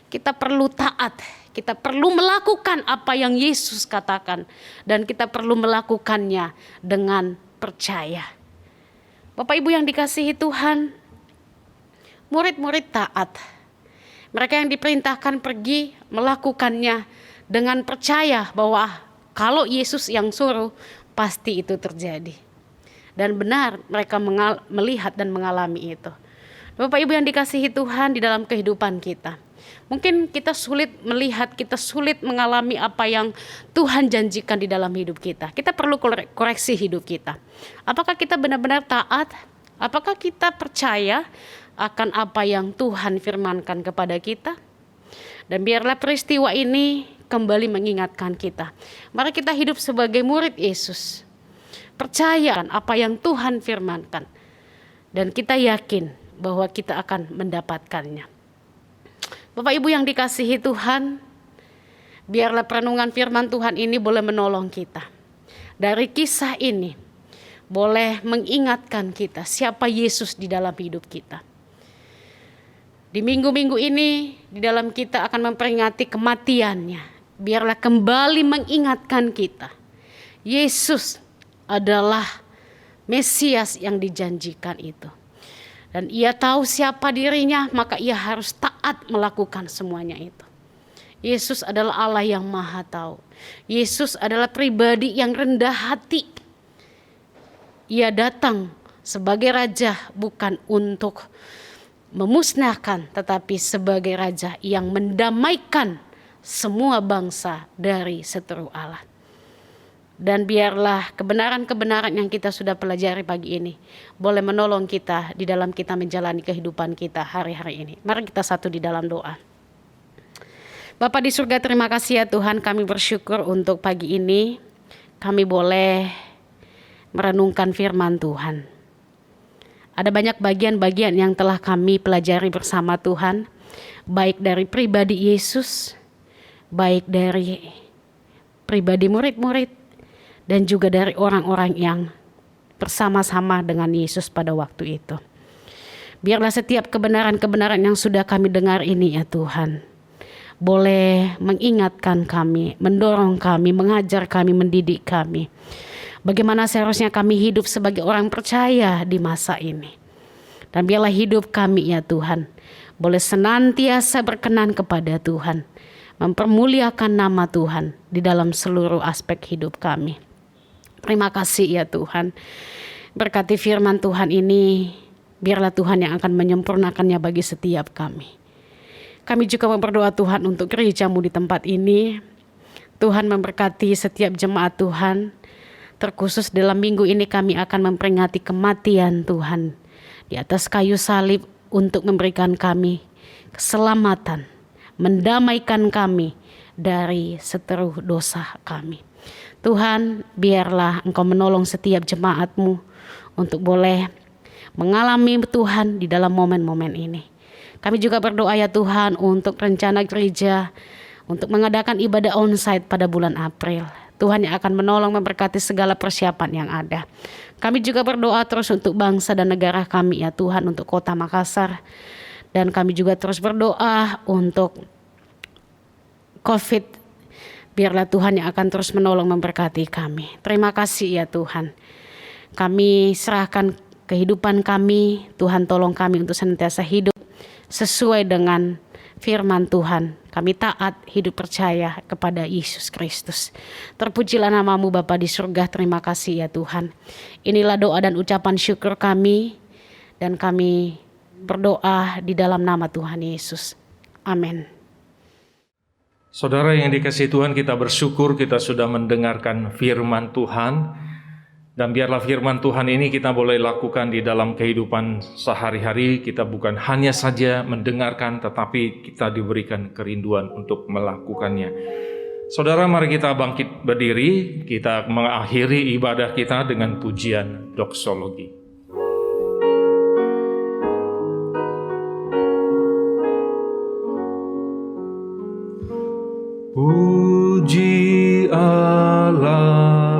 kita perlu taat, kita perlu melakukan apa yang Yesus katakan, dan kita perlu melakukannya dengan percaya. Bapak Ibu yang dikasihi Tuhan, murid-murid taat. Mereka yang diperintahkan pergi melakukannya dengan percaya bahwa kalau Yesus yang suruh, pasti itu terjadi. Dan benar mereka melihat dan mengalami itu. Bapak Ibu yang dikasihi Tuhan, di dalam kehidupan kita, mungkin kita sulit melihat, kita sulit mengalami apa yang Tuhan janjikan di dalam hidup kita. Kita perlu koreksi hidup kita. Apakah kita benar-benar taat? Apakah kita percaya akan apa yang Tuhan firmankan kepada kita? Dan biarlah peristiwa ini kembali mengingatkan kita. Mari kita hidup sebagai murid Yesus. Percaya apa yang Tuhan firmankan. Dan kita yakin bahwa kita akan mendapatkannya. Bapak Ibu yang dikasihi Tuhan, biarlah perenungan firman Tuhan ini boleh menolong kita. Dari kisah ini boleh mengingatkan kita siapa Yesus di dalam hidup kita. Di minggu-minggu ini di dalam kita akan memperingati kematiannya. Biarlah kembali mengingatkan kita, Yesus adalah Mesias yang dijanjikan itu. Dan ia tahu siapa dirinya, maka ia harus taat melakukan semuanya itu. Yesus adalah Allah yang Maha Tahu. Yesus adalah pribadi yang rendah hati. Ia datang sebagai raja bukan untuk memusnahkan, tetapi sebagai raja yang mendamaikan semua bangsa dari seteru Allah. Dan biarlah kebenaran-kebenaran yang kita sudah pelajari pagi ini boleh menolong kita di dalam kita menjalani kehidupan kita hari-hari ini. Mari kita satu di dalam doa. Bapa di surga, terima kasih ya Tuhan, kami bersyukur untuk pagi ini kami boleh merenungkan firman Tuhan. Ada banyak bagian-bagian yang telah kami pelajari bersama Tuhan, baik dari pribadi Yesus, baik dari pribadi murid-murid, dan juga dari orang-orang yang bersama-sama dengan Yesus pada waktu itu. Biarlah setiap kebenaran-kebenaran yang sudah kami dengar ini ya Tuhan, boleh mengingatkan kami, mendorong kami, mengajar kami, mendidik kami. Bagaimana seharusnya kami hidup sebagai orang percaya di masa ini. Dan biarlah hidup kami ya Tuhan boleh senantiasa berkenan kepada Tuhan, mempermuliakan nama Tuhan di dalam seluruh aspek hidup kami. Terima kasih ya Tuhan. Berkati firman Tuhan ini, biarlah Tuhan yang akan menyempurnakannya bagi setiap kami. Kami juga berdoa Tuhan untuk gereja-Mu di tempat ini. Tuhan memberkati setiap jemaat Tuhan. Terkhusus dalam minggu ini kami akan memperingati kematian Tuhan di atas kayu salib untuk memberikan kami keselamatan, mendamaikan kami dari seteru dosa kami. Tuhan, biarlah Engkau menolong setiap jemaat-Mu untuk boleh mengalami Tuhan di dalam momen-momen ini. Kami juga berdoa ya Tuhan untuk rencana gereja untuk mengadakan ibadah onsite pada bulan April. Tuhan yang akan menolong memberkati segala persiapan yang ada. Kami juga berdoa terus untuk bangsa dan negara kami ya Tuhan, untuk kota Makassar. Dan kami juga terus berdoa untuk COVID. Biarlah Tuhan yang akan terus menolong memberkati kami. Terima kasih ya Tuhan. Kami serahkan kehidupan kami. Tuhan tolong kami untuk senantiasa hidup sesuai dengan firman Tuhan. Kami taat, hidup percaya kepada Yesus Kristus. Terpujilah nama-Mu Bapa di surga. Terima kasih ya Tuhan. Inilah doa dan ucapan syukur kami. Dan kami berdoa di dalam nama Tuhan Yesus. Amin. Saudara yang dikasihi Tuhan, kita bersyukur kita sudah mendengarkan firman Tuhan. Dan biarlah firman Tuhan ini kita boleh lakukan di dalam kehidupan sehari-hari. Kita bukan hanya saja mendengarkan, tetapi kita diberikan kerinduan untuk melakukannya. Saudara, mari kita bangkit berdiri. Kita mengakhiri ibadah kita dengan pujian doksologi. Puji Allah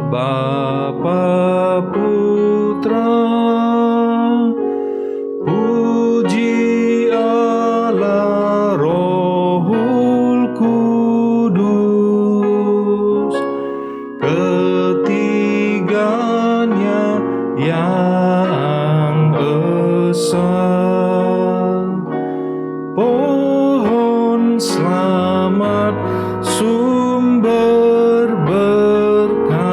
selamat, sumber berkat.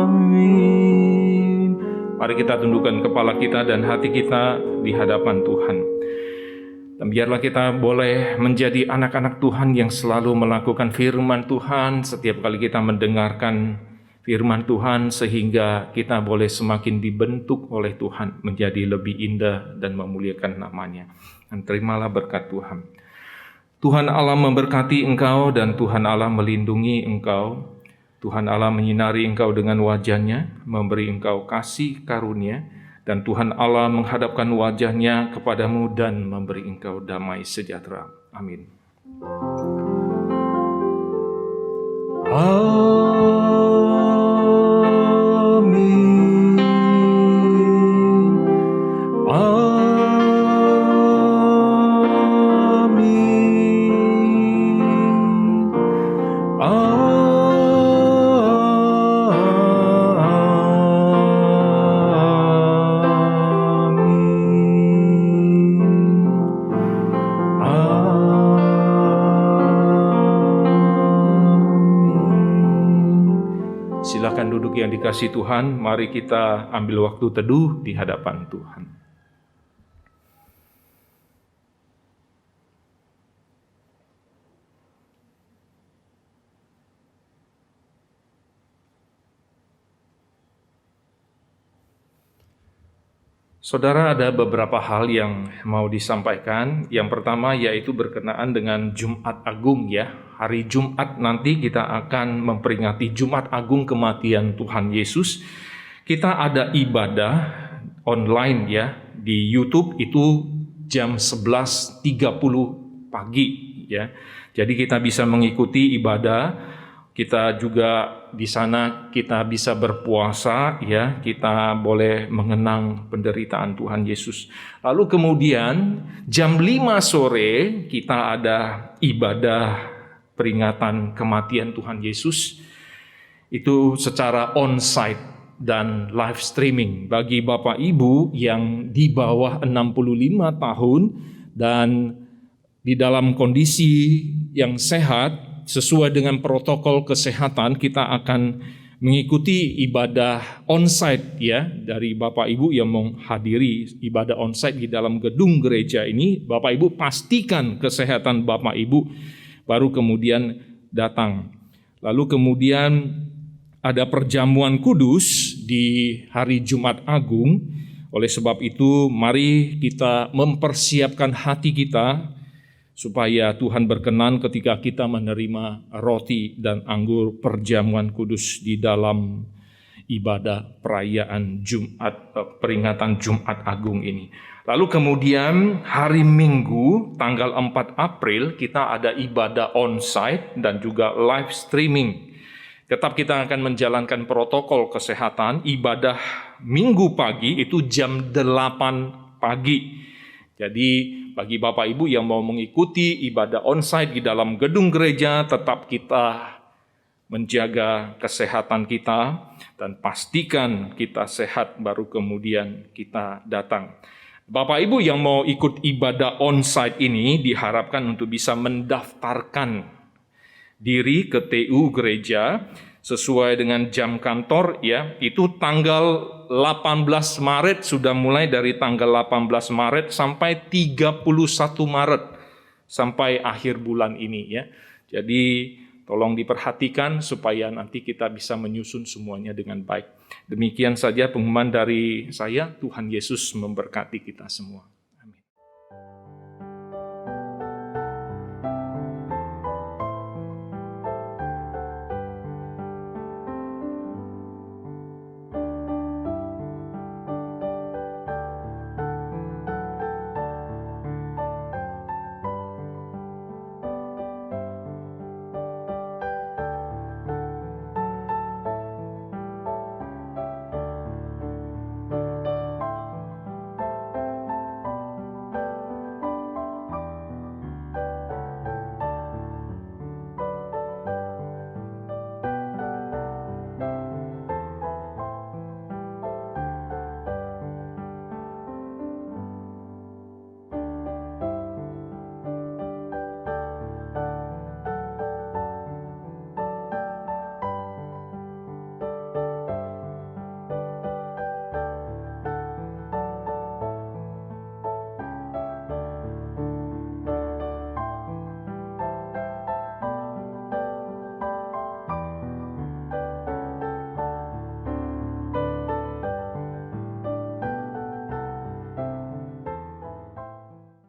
Amin. Mari kita tundukkan kepala kita dan hati kita di hadapan Tuhan. Dan biarlah kita boleh menjadi anak-anak Tuhan yang selalu melakukan firman Tuhan setiap kali kita mendengarkan firman Tuhan, sehingga kita boleh semakin dibentuk oleh Tuhan menjadi lebih indah dan memuliakan namanya. Dan terimalah berkat Tuhan. Tuhan Allah memberkati engkau dan Tuhan Allah melindungi engkau. Tuhan Allah menyinari engkau dengan wajah-Nya, memberi engkau kasih karunia, dan Tuhan Allah menghadapkan wajah-Nya kepadamu dan memberi engkau damai sejahtera. Amin. Silakan duduk yang dikasihi Tuhan, mari kita ambil waktu teduh di hadapan Tuhan. Saudara, ada beberapa hal yang mau disampaikan. Yang pertama yaitu berkenaan dengan Jumat Agung ya. Hari Jumat nanti kita akan memperingati Jumat Agung kematian Tuhan Yesus. Kita ada ibadah online ya di YouTube itu jam 11.30 pagi ya. Jadi kita bisa mengikuti ibadah. Kita juga di sana kita bisa berpuasa ya, kita boleh mengenang penderitaan Tuhan Yesus. Lalu kemudian jam 5 sore kita ada ibadah peringatan kematian Tuhan Yesus. Itu secara on-site dan live streaming bagi Bapak Ibu yang di bawah 65 tahun dan di dalam kondisi yang sehat. Sesuai dengan protokol kesehatan, kita akan mengikuti ibadah onsite ya dari Bapak Ibu yang menghadiri ibadah onsite di dalam gedung gereja ini. Bapak Ibu pastikan kesehatan Bapak Ibu, baru kemudian datang. Lalu kemudian ada perjamuan kudus di hari Jumat Agung. Oleh sebab itu, mari kita mempersiapkan hati kita supaya Tuhan berkenan ketika kita menerima roti dan anggur perjamuan kudus di dalam ibadah perayaan peringatan Jumat Agung ini. Lalu kemudian hari Minggu tanggal 4 April kita ada ibadah on-site dan juga live streaming. Tetap kita akan menjalankan protokol kesehatan. Ibadah Minggu pagi itu jam 8 pagi. Jadi bagi Bapak Ibu yang mau mengikuti ibadah onsite di dalam gedung gereja, tetap kita menjaga kesehatan kita dan pastikan kita sehat baru kemudian kita datang. Bapak Ibu yang mau ikut ibadah onsite ini diharapkan untuk bisa mendaftarkan diri ke TU gereja sesuai dengan jam kantor ya, itu tanggal 18 Maret sudah mulai dari tanggal 18 Maret sampai 31 Maret sampai akhir bulan ini ya. Jadi tolong diperhatikan supaya nanti kita bisa menyusun semuanya dengan baik. Demikian saja pengumuman dari saya. Tuhan Yesus memberkati kita semua.